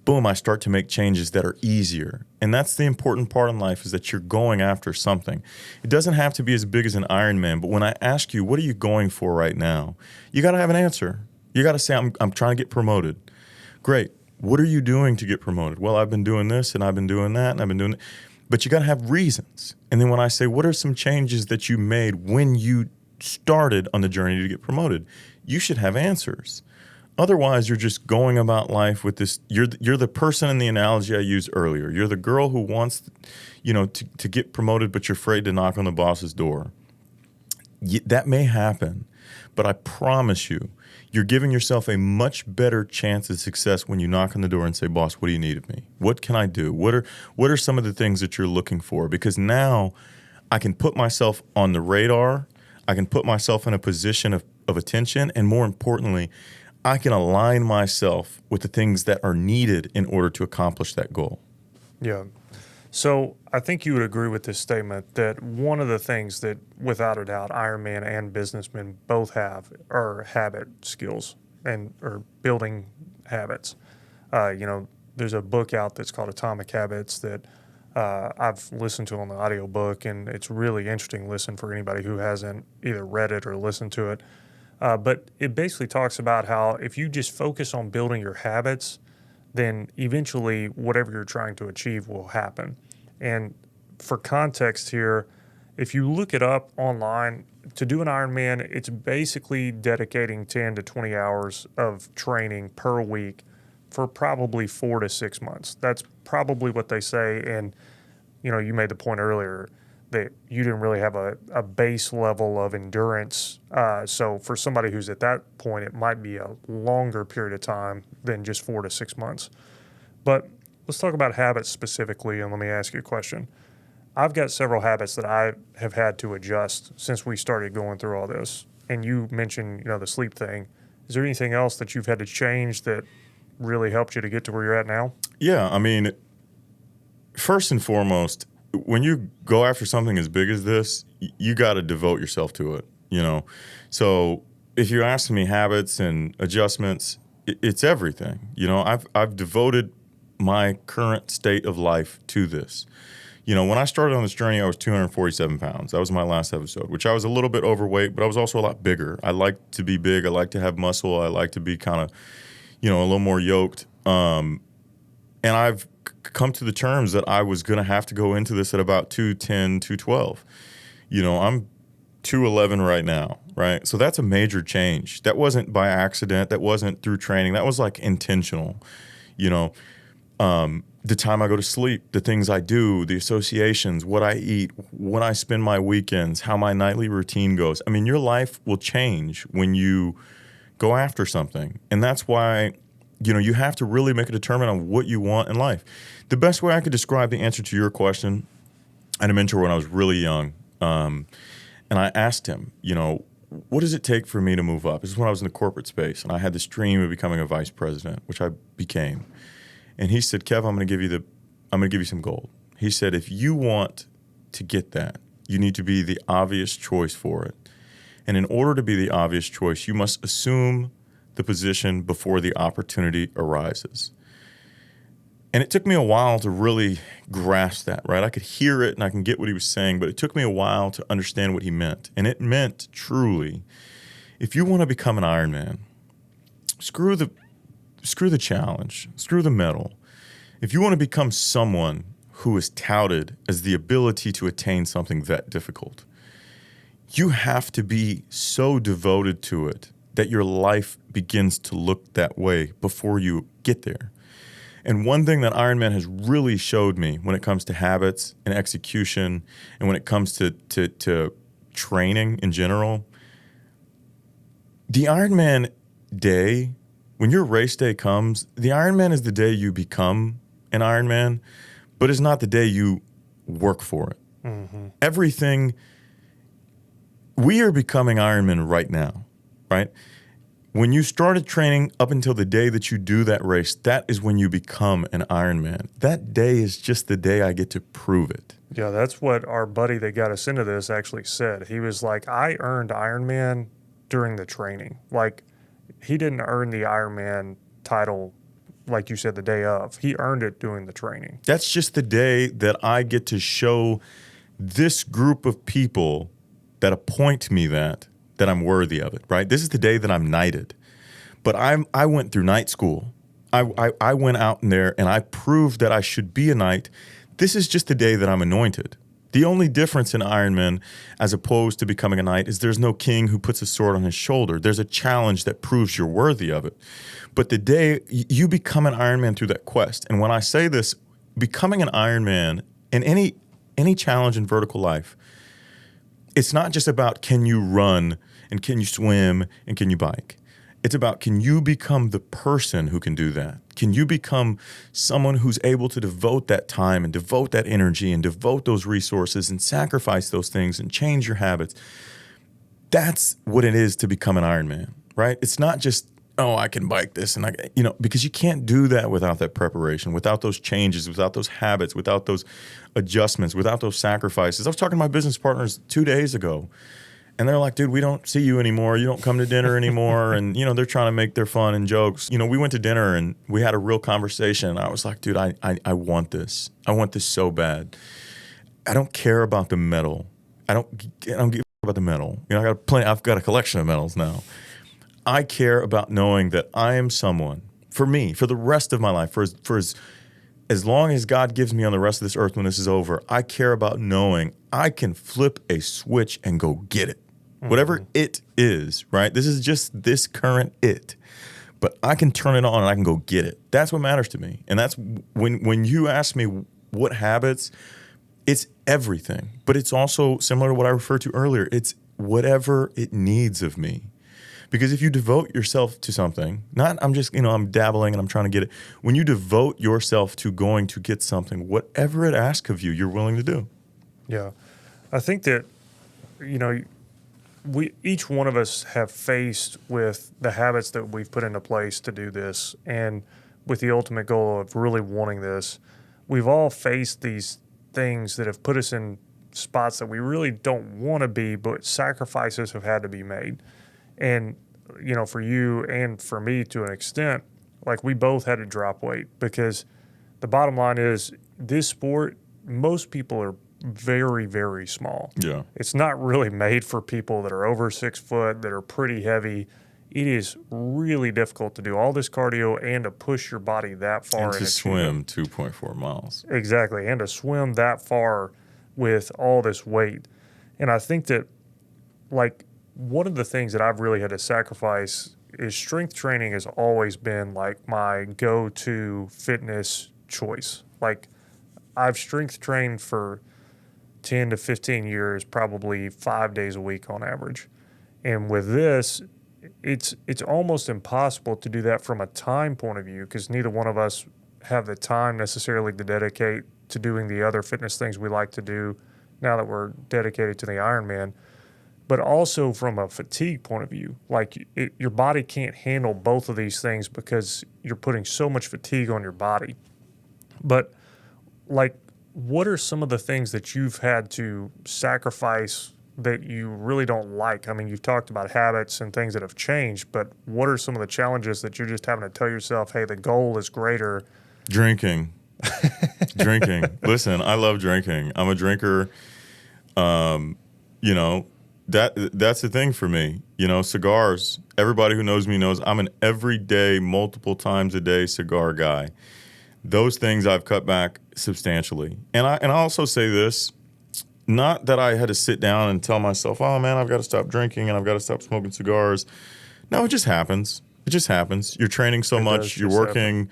Boom, I start to make changes that are easier. And that's the important part in life, is that you're going after something. It doesn't have to be as big as an Ironman, but when I ask you, what are you going for right now? You got to have an answer. You got to say, I'm trying to get promoted. Great. What are you doing to get promoted? Well, I've been doing this and I've been doing that and I've been doing that. But you got to have reasons. And then when I say, what are some changes that you made when you started on the journey to get promoted? You should have answers. Otherwise, you're just going about life with this. You're the person in the analogy I used earlier. You're the girl who wants, to get promoted, but you're afraid to knock on the boss's door. That may happen, but I promise you, you're giving yourself a much better chance of success when you knock on the door and say, "Boss, what do you need of me? What can I do? What are some of the things that you're looking for?" Because now I can put myself on the radar. I can put myself in a position of attention, and more importantly, I can align myself with the things that are needed in order to accomplish that goal. Yeah. So I think you would agree with this statement that one of the things that, without a doubt, Ironman and businessmen both have are habit skills or building habits. There's a book out that's called Atomic Habits that I've listened to on the audiobook, and it's really interesting listen for anybody who hasn't either read it or listened to it. But it basically talks about how if you just focus on building your habits, then eventually whatever you're trying to achieve will happen. And for context here, if you look it up online, to do an Ironman, it's basically dedicating 10 to 20 hours of training per week for probably 4 to 6 months. That's probably what they say. And, you made the point earlier that you didn't really have a base level of endurance. So for somebody who's at that point, it might be a longer period of time than just 4 to 6 months. But let's talk about habits specifically, and let me ask you a question. I've got several habits that I have had to adjust since we started going through all this. And you mentioned, the sleep thing. Is there anything else that you've had to change that really helped you to get to where you're at now? Yeah, I mean, first and foremost, when you go after something as big as this, you got to devote yourself to it, So if you're asking me habits and adjustments, it's everything. I've devoted my current state of life to this. When I started on this journey, I was 247 pounds. That was my last episode, which I was a little bit overweight, but I was also a lot bigger. I like to be big. I like to have muscle. I like to be kind of, a little more yoked. And I've come to the terms that I was going to have to go into this at about 210, 212. I'm 211 right now, right? So that's a major change. That wasn't by accident. That wasn't through training. That was like intentional. The time I go to sleep, the things I do, the associations, what I eat, when I spend my weekends, how my nightly routine goes. I mean, your life will change when you go after something. And that's why, you have to really make a determination on what you want in life. The best way I could describe the answer to your question, I had a mentor when I was really young. And I asked him, what does it take for me to move up? This is when I was in the corporate space, and I had this dream of becoming a vice president, which I became. And he said, "Kev, I'm going to give you some gold." He said, "If you want to get that, you need to be the obvious choice for it. And in order to be the obvious choice, you must assume the position before the opportunity arises." And it took me a while to really grasp that, right? I could hear it and I can get what he was saying, but it took me a while to understand what he meant. And it meant truly, if you want to become an Ironman, screw the challenge, screw the medal. If you want to become someone who is touted as the ability to attain something that difficult, you have to be so devoted to it that your life begins to look that way before you get there. And one thing that Ironman has really showed me when it comes to habits and execution and when it comes to training in general, the Ironman day, when your race day comes, the Ironman is the day you become an Ironman, but it's not the day you work for it. Mm-hmm. Everything, we are becoming Ironman right now, right? When you started training up until the day that you do that race, that is when you become an Ironman. That day is just the day I get to prove it. Yeah, that's what our buddy that got us into this actually said. He was like, I earned Ironman during the training. Like, he didn't earn the Ironman title, like you said, the day of. He earned it during the training. That's just the day that I get to show this group of people that appoint me that I'm worthy of it, right? This is the day that I'm knighted. But I went through knight school. I went out in there and I proved that I should be a knight. This is just the day that I'm anointed. The only difference in Ironman as opposed to becoming a knight is there's no king who puts a sword on his shoulder. There's a challenge that proves you're worthy of it. But the day you become an Ironman through that quest, and when I say this, becoming an Ironman in any challenge in vertical life, it's not just about can you run and can you swim and can you bike. It's about can you become the person who can do that? Can you become someone who's able to devote that time and devote that energy and devote those resources and sacrifice those things and change your habits? That's what it is to become an Ironman, right? It's not just, oh, I can bike this and because you can't do that without that preparation, without those changes, without those habits, without those adjustments, without those sacrifices. I was talking to my business partners 2 days ago, and they're like, dude, we don't see you anymore. You don't come to dinner anymore. And, they're trying to make their fun and jokes. We went to dinner and we had a real conversation. I was like, dude, I want this. I want this so bad. I don't care about the medal. I don't give a about the medal. I've got a collection of medals now. I care about knowing that I am someone, for me, for the rest of my life, for as long as God gives me on the rest of this earth when this is over, I care about knowing I can flip a switch and go get it. Mm-hmm. Whatever it is, right? This is just this current it. But I can turn it on and I can go get it. That's what matters to me. And that's when you ask me what habits, it's everything. But it's also similar to what I referred to earlier. It's whatever it needs of me. Because if you devote yourself to something, not I'm just, I'm dabbling and I'm trying to get it. When you devote yourself to going to get something, whatever it asks of you, you're willing to do. Yeah. I think that, each one of us have faced with the habits that we've put into place to do this. And with the ultimate goal of really wanting this, we've all faced these things that have put us in spots that we really don't want to be, but sacrifices have had to be made. And, for you and for me to an extent, like we both had to drop weight because the bottom line is this sport, most people are very, very small. Yeah. It's not really made for people that are over 6 foot, that are pretty heavy. It is really difficult to do all this cardio and to push your body that far. And to swim 2.4 miles. Exactly. And to swim that far with all this weight. And I think that, one of the things that I've really had to sacrifice is strength training has always been like my go-to fitness choice. Like I've strength trained for 10 to 15 years, probably 5 days a week on average. And with this, it's almost impossible to do that from a time point of view because neither one of us have the time necessarily to dedicate to doing the other fitness things we like to do now that we're dedicated to the Ironman. But also from a fatigue point of view, your body can't handle both of these things because you're putting so much fatigue on your body. But what are some of the things that you've had to sacrifice that you really don't like? I mean, you've talked about habits and things that have changed, but what are some of the challenges that you're just having to tell yourself, hey, the goal is greater? Drinking. Listen, I love drinking. I'm a drinker. That's the thing for me. Cigars. Everybody who knows me knows I'm an everyday, multiple times a day cigar guy. Those things I've cut back substantially. And I also say this, not that I had to sit down and tell myself, oh man, I've got to stop drinking and I've got to stop smoking cigars. No, it just happens. It just happens. You're training so much. You're working.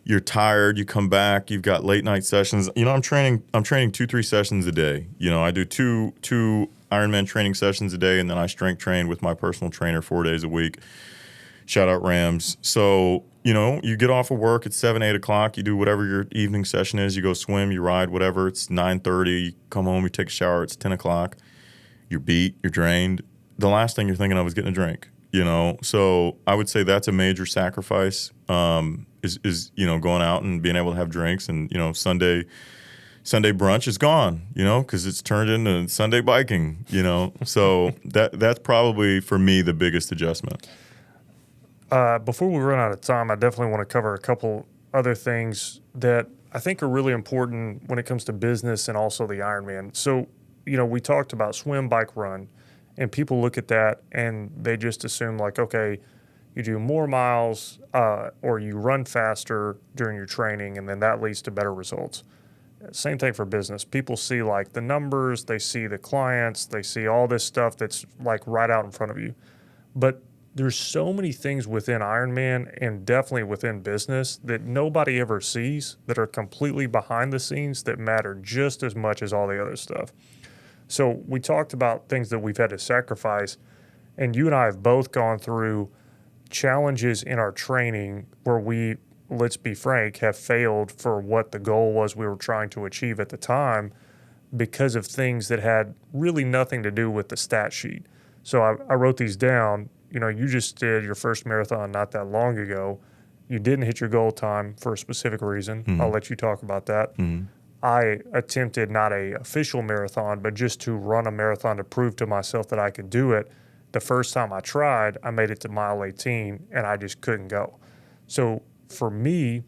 You're tired. You come back. You've got late night sessions. I'm training 2-3 sessions a day. I do two Ironman training sessions a day, and then I strength train with my personal trainer 4 days a week. Shout out Rams. So, you get off of work at 7, 8 o'clock. You do whatever your evening session is. You go swim, you ride, whatever. It's 9:30. You come home, you take a shower. It's 10 o'clock. You're beat. You're drained. The last thing you're thinking of is getting a drink. So I would say that's a major sacrifice. Is going out and being able to have drinks, and Sunday brunch is gone, because it's turned into Sunday biking, So that's probably for me the biggest adjustment. Before we run out of time, I definitely want to cover a couple other things that I think are really important when it comes to business and also the Ironman. So, we talked about swim, bike, run, and people look at that and they just assume like, okay, you do more miles or you run faster during your training, and then that leads to better results. Same thing for business. People see like the numbers, they see the clients, they see all this stuff that's like right out in front of you. But there's so many things within Ironman and definitely within business that nobody ever sees that are completely behind the scenes that matter just as much as all the other stuff. So we talked about things that we've had to sacrifice, and you and I have both gone through challenges in our training where we, let's be frank, have failed for what the goal was we were trying to achieve at the time because of things that had really nothing to do with the stat sheet. So I wrote these down. You just did your first marathon not that long ago. You didn't hit your goal time for a specific reason. Mm-hmm. I'll let you talk about that. Mm-hmm. I attempted not a official marathon, but just to run a marathon to prove to myself that I could do it. The first time I tried, I made it to mile 18, and I just couldn't go. So for me,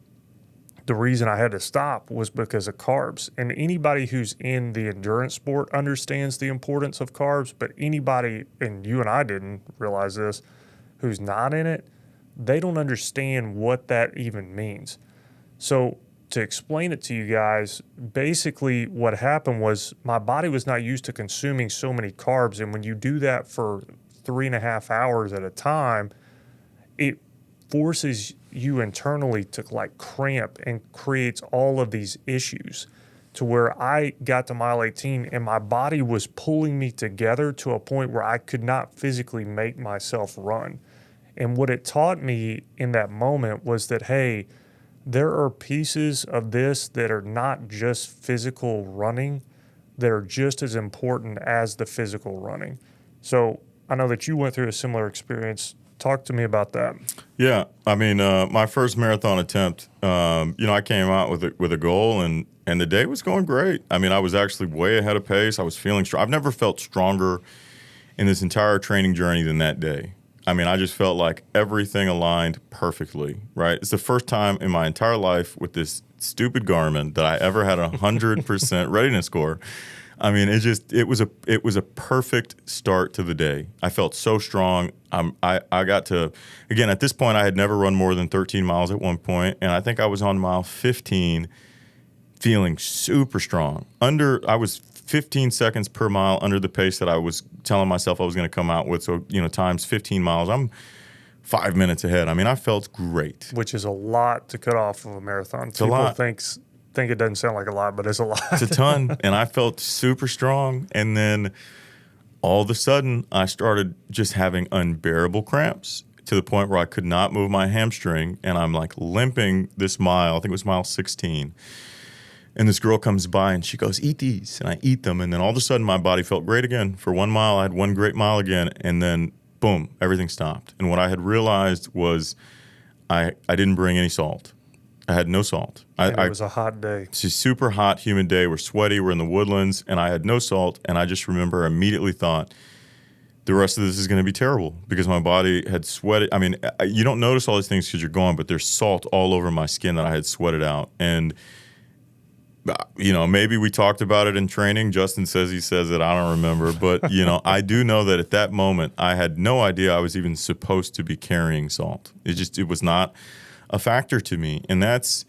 the reason I had to stop was because of carbs. And anybody who's in the endurance sport understands the importance of carbs, but anybody, and you and I didn't realize this, who's not in it, they don't understand what that even means. So to explain it to you guys, basically what happened was my body was not used to consuming so many carbs. And when you do that for 3.5 hours at a time, it forces you internally to like cramp and creates all of these issues to where I got to mile 18 and my body was pulling me together to a point where I could not physically make myself run. And what it taught me in that moment was that, hey, there are pieces of this that are not just physical running, that are just as important as the physical running. So I know that you went through a similar experience. Talk to me about that. Yeah, I mean, my first marathon attempt, I came out with a goal, and the day was going great. I mean, I was actually way ahead of pace. I was feeling strong. I've never felt stronger in this entire training journey than that day. I mean, I just felt like everything aligned perfectly, right? It's the first time in my entire life with this stupid Garmin that I ever had 100% readiness score. I mean, it was a perfect start to the day. I felt so strong. I got to, again, at this point, I had never run more than 13 miles at one point, and I think I was on mile 15 feeling super strong. I was 15 seconds per mile under the pace that I was telling myself I was going to come out with. So, times 15 miles, I'm 5 minutes ahead. I mean, I felt great. Which is a lot to cut off of a marathon. People think it doesn't sound like a lot, but it's a lot. It's a ton. And I felt super strong. And then all of a sudden, I started just having unbearable cramps to the point where I could not move my hamstring. And I'm like limping this mile. I think it was mile 16. And this girl comes by and she goes, eat these. And I eat them. And then all of a sudden, my body felt great again. For 1 mile, I had one great mile again. And then, boom, everything stopped. And what I had realized was I didn't bring any salt. I had no salt. It was a hot day. It's a super hot, humid day. We're sweaty. We're in the woodlands. And I had no salt. And I just remember I immediately thought, the rest of this is going to be terrible because my body had sweated. I mean, you don't notice all these things because you're gone, but there's salt all over my skin that I had sweated out. And maybe we talked about it in training. Justin says he says it. I don't remember. But, I do know that at that moment, I had no idea I was even supposed to be carrying salt. It was not a factor to me. And that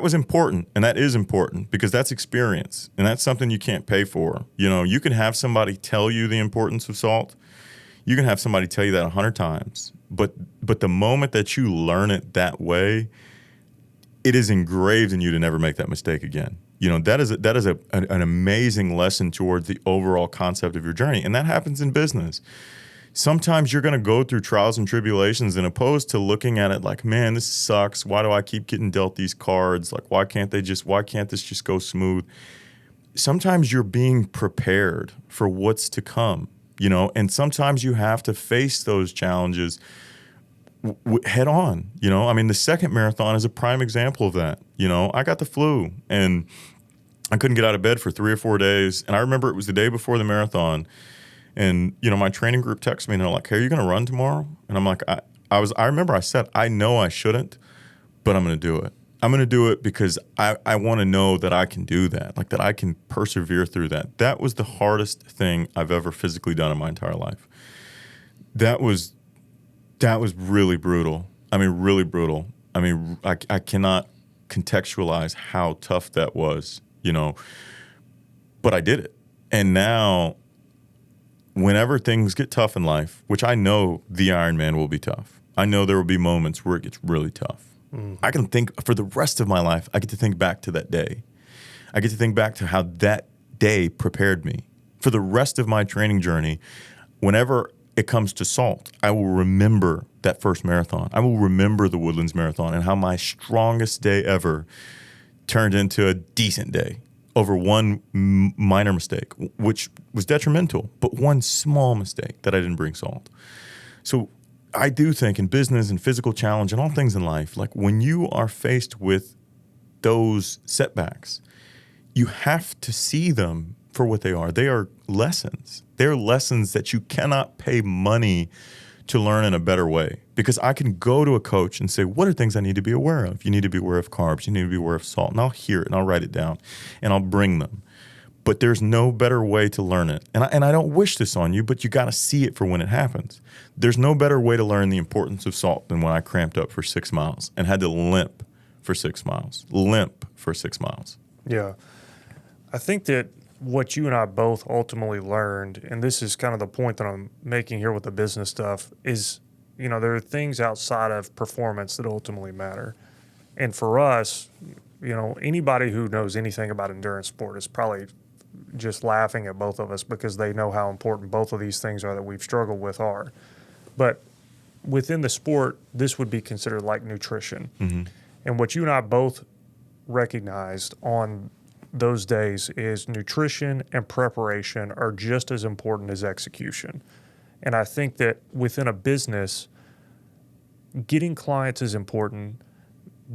was important. And that is important because that's experience. And that's something you can't pay for. You can have somebody tell you the importance of salt. You can have somebody tell you that 100 times, but the moment that you learn it that way, it is engraved in you to never make that mistake again. You know, that is an amazing lesson towards the overall concept of your journey. And that happens in business. Sometimes you're going to go through trials and tribulations, and opposed to looking at it like, man, this sucks. Why do I keep getting dealt these cards? Like, why can't this just go smooth? Sometimes you're being prepared for what's to come, you know, and sometimes you have to face those challenges head on, you know. I mean, the second marathon is a prime example of that. You know, I got the flu and I couldn't get out of bed for 3 or 4 days. And I remember it was the day before the marathon. And, you know, my training group texted me and they're like, hey, are you going to run tomorrow? And I'm like, I remember I said, I know I shouldn't, but I'm going to do it. I'm going to do it because I want to know that I can do that, like that I can persevere through that. That was the hardest thing I've ever physically done in my entire life. That was really brutal. I mean, really brutal. I mean, I cannot contextualize how tough that was, you know, but I did it. And now, whenever things get tough in life, which I know the Ironman will be tough. I know there will be moments where it gets really tough. I can think for the rest of my life, I get to think back to that day. I get to think back to how that day prepared me. For the rest of my training journey, whenever it comes to salt, I will remember that first marathon. I will remember the Woodlands Marathon and how my strongest day ever turned into a decent day over one minor mistake, which was detrimental, but one small mistake that I didn't bring salt. So I do think in business and physical challenge and all things in life, like when you are faced with those setbacks, you have to see them for what they are. They are lessons. They're lessons that you cannot pay money to learn in a better way. Because I can go to a coach and say, what are things I need to be aware of? You need to be aware of carbs. You need to be aware of salt. And I'll hear it and I'll write it down and I'll bring them. But there's no better way to learn it. And I don't wish this on you, but you got to see it for when it happens. There's no better way to learn the importance of salt than when I cramped up for 6 miles and had to limp for 6 miles. Limp for 6 miles. Yeah. I think that what you and I both ultimately learned, and this is kind of the point that I'm making here with the business stuff, is, you know, there are things outside of performance that ultimately matter. And for us, you know, anybody who knows anything about endurance sport is probably just laughing at both of us because they know how important both of these things are that we've struggled with are. But within the sport, this would be considered like nutrition. Mm-hmm. And what you and I both recognized on those days is nutrition and preparation are just as important as execution. And I think that within a business, getting clients is important,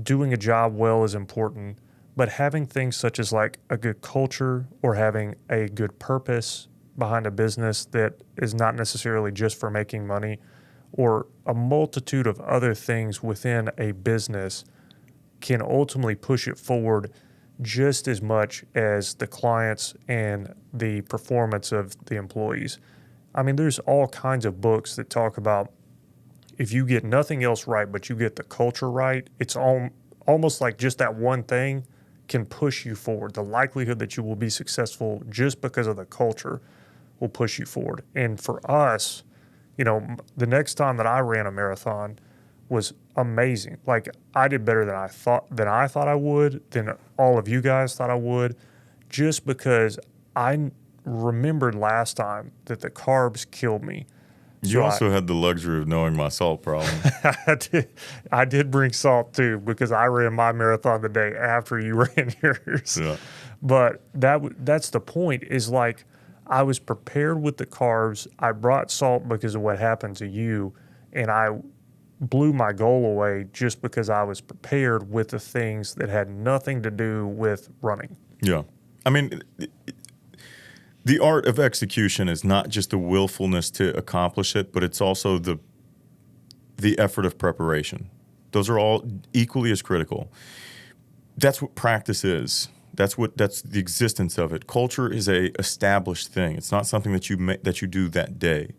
doing a job well is important, but having things such as like a good culture or having a good purpose behind a business that is not necessarily just for making money, or a multitude of other things within a business can ultimately push it forward just as much as the clients and the performance of the employees. I mean, there's all kinds of books that talk about if you get nothing else right, but you get the culture right, it's almost like just that one thing can push you forward. The likelihood that you will be successful just because of the culture will push you forward. And for us, you know, the next time that I ran a marathon was amazing. Like, I did better than I thought I would, than all of you guys thought I would, just because I remembered last time that the carbs killed me. You also had the luxury of knowing my salt problem. I did bring salt too, because I ran my marathon the day after you ran yours. Yeah. But that's the point, is like I was prepared with the carbs. I brought salt because of what happened to you, and I blew my goal away just because I was prepared with the things that had nothing to do with running. Yeah. I mean, the art of execution is not just the willfulness to accomplish it, but it's also the effort of preparation. Those are all equally as critical. That's what practice is. That's the existence of it. Culture is a established thing. It's not something that you do that day.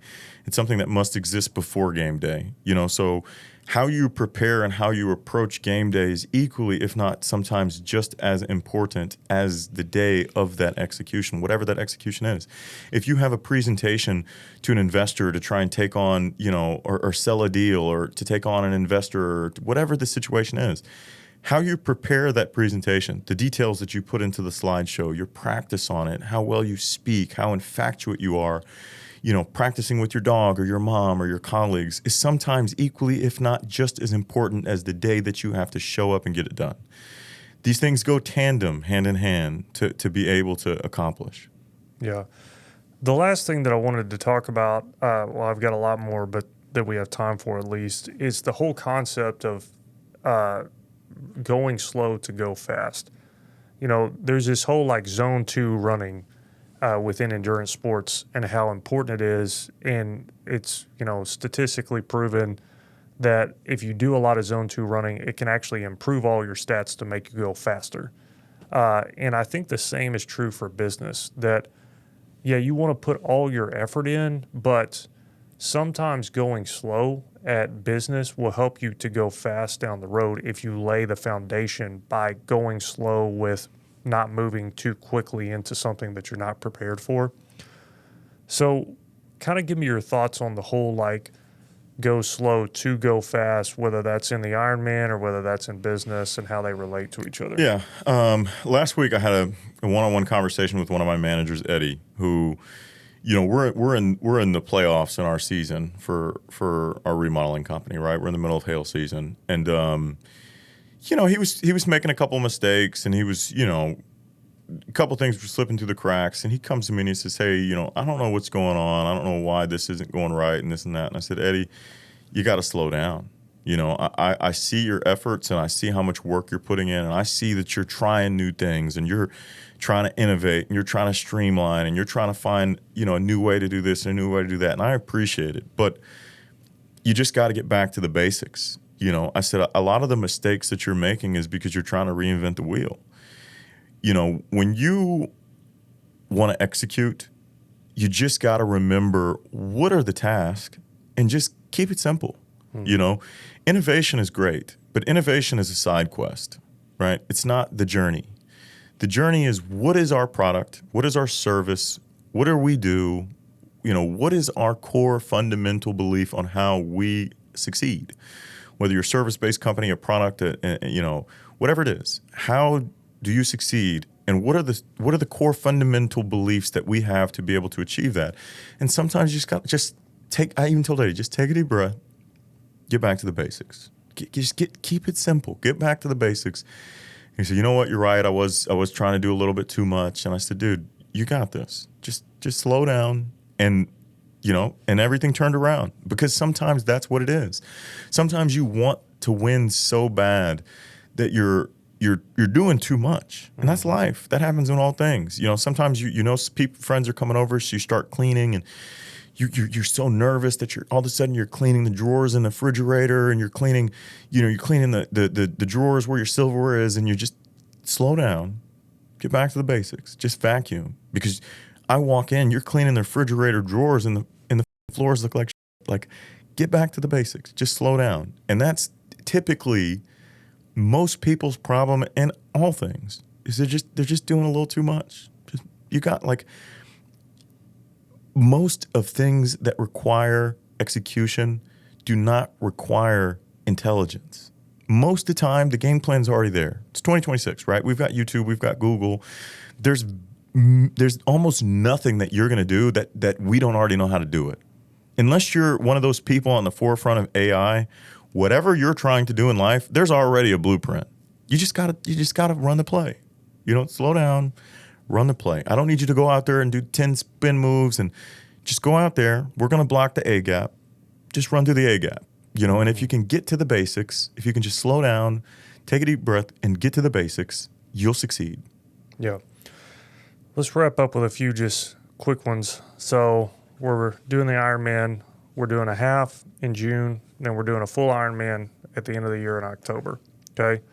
It's something that must exist before game day. So how you prepare and how you approach game day is equally, if not sometimes just as important as the day of that execution, whatever that execution is. If you have a presentation to an investor to try and take on, or sell a deal, or to take on an investor, or whatever the situation is, how you prepare that presentation, the details that you put into the slideshow, your practice on it, how well you speak, how infatuate you are, practicing with your dog or your mom or your colleagues is sometimes equally, if not just as important as the day that you have to show up and get it done. These things go tandem, hand in hand, to be able to accomplish. Yeah. The last thing that I wanted to talk about, I've got a lot more, but that we have time for at least, is the whole concept of going slow to go fast. There's this whole zone 2 running within endurance sports and how important it is. And it's, statistically proven that if you do a lot of zone 2 running, it can actually improve all your stats to make you go faster. And I think the same is true for business, that, you want to put all your effort in, but sometimes going slow at business will help you to go fast down the road if you lay the foundation by going slow with not moving too quickly into something that you're not prepared for. So kind of give me your thoughts on the whole go slow to go fast, whether that's in the Ironman or whether that's in business, and how they relate to each other. Yeah. Last week I had a one-on-one conversation with one of my managers, Eddie, who, we're in the playoffs in our season for our remodeling company, right? We're in the middle of hail season, and he was making a couple of mistakes, and he was, a couple of things were slipping through the cracks, and he comes to me and he says, "Hey, I don't know what's going on. I don't know why this isn't going right and this and that." And I said, "Eddie, you got to slow down. I see your efforts, and I see how much work you're putting in, and I see that you're trying new things, and you're trying to innovate, and you're trying to streamline, and you're trying to find, a new way to do this and a new way to do that. And I appreciate it, but you just got to get back to the basics." I said, a lot of the mistakes that you're making is because you're trying to reinvent the wheel. When you want to execute, you just got to remember what are the tasks and just keep it simple. Innovation is great, but innovation is a side quest, right? It's not the journey. The journey is, what is our product? What is our service? What do we do? What is our core fundamental belief on how we succeed? Whether you're a service-based company, a product, whatever it is, how do you succeed? And what are the core fundamental beliefs that we have to be able to achieve that? And sometimes you just I even told Eddie, just take a deep breath, get back to the basics. Keep it simple. Get back to the basics. He said, "You know what? You're right. I was trying to do a little bit too much." And I said, "Dude, you got this. Just slow down." And everything turned around, because sometimes that's what it is. Sometimes you want to win so bad that you're doing too much, and that's life. That happens in all things. Sometimes friends are coming over, so you start cleaning, and you're so nervous that you're all of a sudden you're cleaning the drawers in the refrigerator, and you're cleaning the drawers where your silverware is, and you just slow down, get back to the basics, just vacuum. Because I walk in, you're cleaning the refrigerator drawers, and the floors look like shit. Like, get back to the basics, just slow down. And that's typically most people's problem in all things, is they're just doing a little too much. You got most of things that require execution do not require intelligence. Most of the time, the game plan's already there. It's 2026, right? We've got YouTube, we've got Google. There's almost nothing that you're going to do that we don't already know how to do it. Unless you're one of those people on the forefront of AI, whatever you're trying to do in life, there's already a blueprint. You just gotta run the play. Slow down, run the play. I don't need you to go out there and do 10 spin moves, and just go out there. We're going to block the A gap. Just run through the A gap. And if you can get to the basics, if you can just slow down, take a deep breath, and get to the basics, you'll succeed. Yeah. Let's wrap up with a few just quick ones. So we're doing the Ironman. We're doing a half in June, and then we're doing a full Ironman at the end of the year in October. Okay.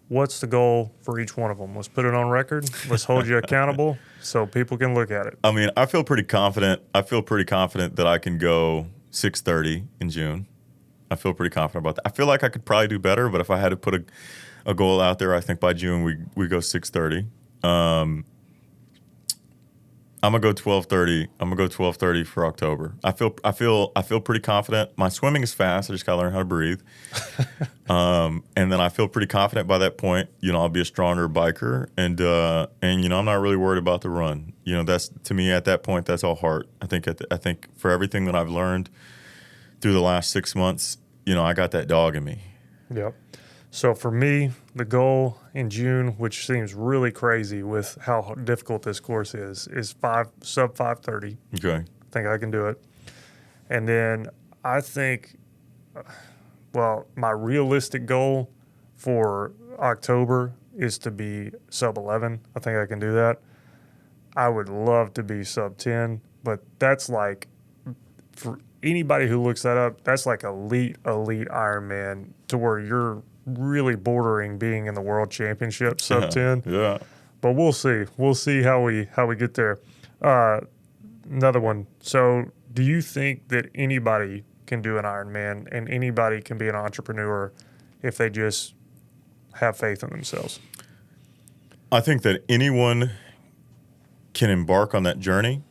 what's the goal for each one of them? Let's put it on record. Let's hold you accountable so people can look at it. I mean, I feel pretty confident. I feel pretty confident that I can go 6:30 in June. I feel pretty confident about that. I feel like I could probably do better, but if I had to put a goal out there, I think by June we go 6:30. I'm gonna go 12:30. I'm gonna go 12:30 for October. I feel pretty confident. My swimming is fast. I just gotta learn how to breathe. And then I feel pretty confident by that point. I'll be a stronger biker, and I'm not really worried about the run. That's, to me, at that point, that's all heart. I think for everything that I've learned through the last 6 months, I got that dog in me. Yep. So for me, the goal in June, which seems really crazy with how difficult this course is sub 5:30. Okay. I think I can do it. And then I think, my realistic goal for October is to be sub 11. I think I can do that. I would love to be sub 10, but that's like, for anybody who looks that up, that's like elite Ironman, to where you're really bordering being in the world championship sub 10. Yeah. But we'll see. We'll see how we get there. Another one. So do you think that anybody can do an Ironman and anybody can be an entrepreneur if they just have faith in themselves? I think that anyone can embark on that journey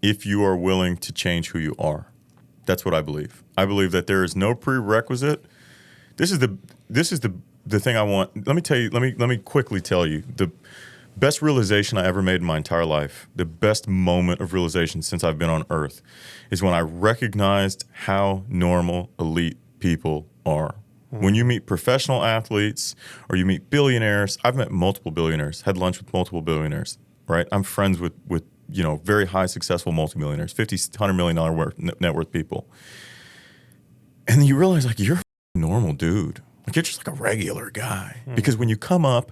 if you are willing to change who you are. That's what I believe. I believe that there is no prerequisite. This is the thing I want. Let me quickly tell you the best realization I ever made in my entire life, the best moment of realization since I've been on earth, is when I recognized how normal elite people are. When you meet professional athletes or you meet billionaires, I've met multiple billionaires, had lunch with multiple billionaires, right? I'm friends with very high successful multimillionaires, $50, $100 million net worth people. And then you realize, like, you're a normal dude. Like, you're just like a regular guy. Because when you come up,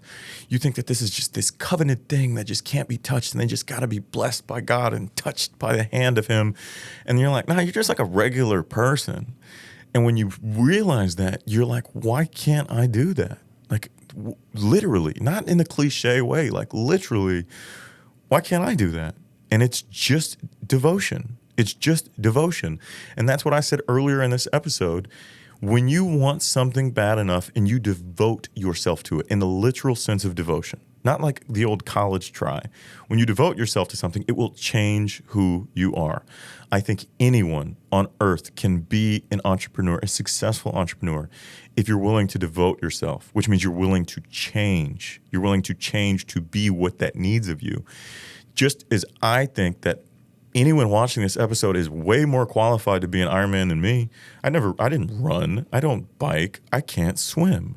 you think that this is just this covenant thing that just can't be touched, and they just got to be blessed by God and touched by the hand of him. And you're like, nah, you're just like a regular person. And when you realize that, you're like, why can't I do that? Like, literally, not in a cliche way, like literally, why can't I do that? And it's just devotion. It's just devotion. And that's what I said earlier in this episode. When you want something bad enough and you devote yourself to it, in the literal sense of devotion, not like the old college try. When you devote yourself to something, it will change who you are. I think anyone on earth can be an entrepreneur, a successful entrepreneur, if you're willing to devote yourself, which means you're willing to change. You're willing to change to be what that needs of you. Just as I think that anyone watching this episode is way more qualified to be an Ironman than me. I didn't run. I don't bike. I can't swim.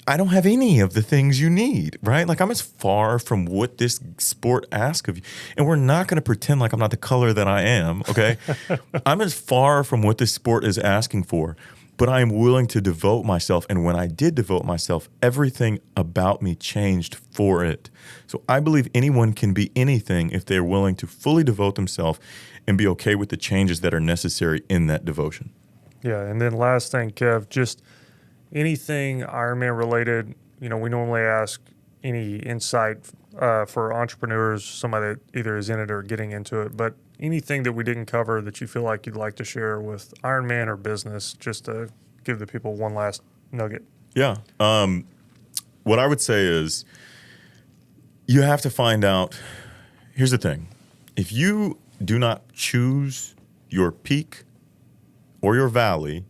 I don't have any of the things you need, right? Like, I'm as far from what this sport asks of you. And we're not going to pretend like I'm not the color that I am, okay? I'm as far from what this sport is asking for. But I am willing to devote myself. And when I did devote myself, everything about me changed for it. So I believe anyone can be anything if they're willing to fully devote themselves and be okay with the changes that are necessary in that devotion. Yeah, and then last thing, Kev, just anything Ironman related. We normally ask any insight for entrepreneurs, somebody that either is in it or getting into it, but anything that we didn't cover that you feel like you'd like to share with Ironman or business, just to give the people one last nugget. Yeah. What I would say is you have to find out. Here's the thing. If you do not choose your peak or your valley,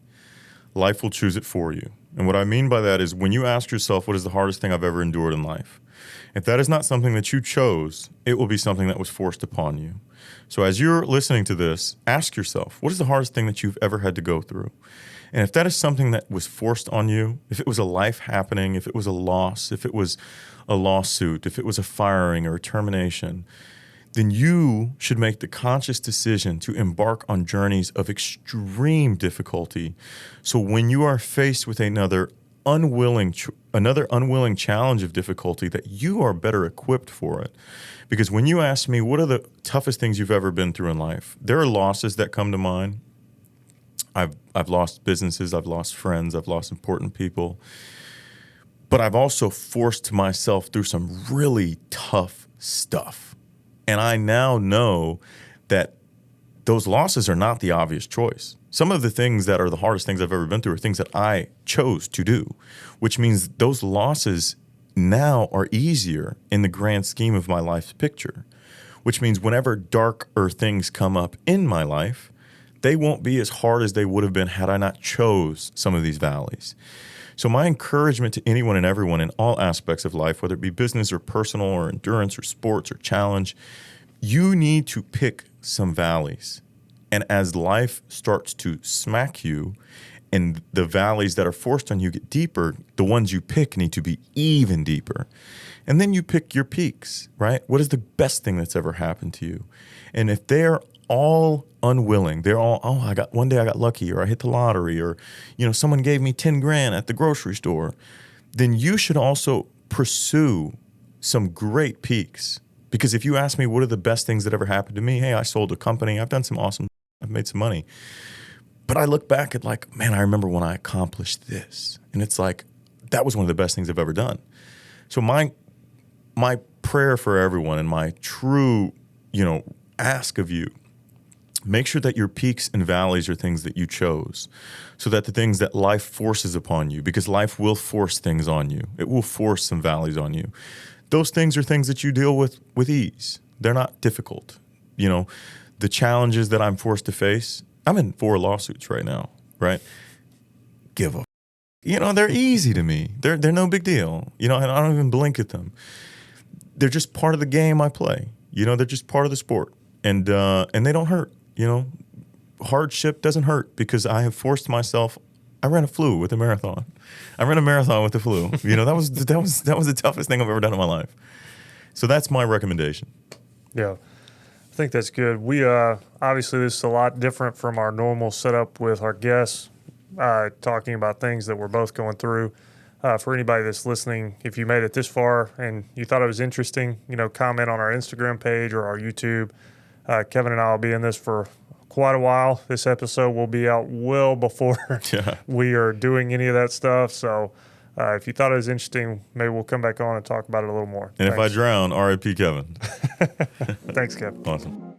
life will choose it for you. And what I mean by that is when you ask yourself, what is the hardest thing I've ever endured in life? If that is not something that you chose, it will be something that was forced upon you. So as you're listening to this, ask yourself, what is the hardest thing that you've ever had to go through? And if that is something that was forced on you, if it was a life happening, if it was a loss, if it was a lawsuit, if it was a firing or a termination, then you should make the conscious decision to embark on journeys of extreme difficulty. So when you are faced with another unwilling challenge of difficulty, that you are better equipped for it. Because when you ask me, what are the toughest things you've ever been through in life? There are losses that come to mind. I've lost businesses, I've lost friends, I've lost important people. But I've also forced myself through some really tough stuff. And I now know that those losses are not the obvious choice. Some of the things that are the hardest things I've ever been through are things that I chose to do, which means those losses now are easier in the grand scheme of my life's picture, which means whenever darker things come up in my life, they won't be as hard as they would have been had I not chose some of these valleys. So my encouragement to anyone and everyone in all aspects of life, whether it be business or personal or endurance or sports or challenge, you need to pick some valleys. And as life starts to smack you and the valleys that are forced on you get deeper, the ones you pick need to be even deeper. And then you pick your peaks, right? What is the best thing that's ever happened to you? And if they're all unwilling, they're all, one day I got lucky, or I hit the lottery, or, someone gave me 10 grand at the grocery store, then you should also pursue some great peaks. Because if you ask me, what are the best things that ever happened to me? Hey, I sold a company. I've done some awesome, I've made some money. But I look back at like, man, I remember when I accomplished this. And it's like, that was one of the best things I've ever done. So my prayer for everyone and my true, ask of you, make sure that your peaks and valleys are things that you chose, so that the things that life forces upon you, because life will force things on you. It will force some valleys on you. Those things are things that you deal with ease. They're not difficult. The challenges that I'm forced to face, I'm in 4 lawsuits right now, right? Give a they're easy to me. They're no big deal. And I don't even blink at them. They're just part of the game I play. They're just part of the sport. And they don't hurt. Hardship doesn't hurt because I have forced myself. I ran a flu with a marathon. I ran a marathon with the flu. That was the toughest thing I've ever done in my life. So that's my recommendation. Yeah, I think that's good. We obviously this is a lot different from our normal setup with our guests, talking about things that we're both going through. For anybody that's listening, if you made it this far and you thought it was interesting, comment on our Instagram page or our YouTube. Kevin and I will be in this for quite a while. This episode will be out well before we are doing any of that stuff. So if you thought it was interesting, maybe we'll come back on and talk about it a little more. And Thanks. If I drown, R.I.P. Kevin. Thanks, Kevin. Awesome.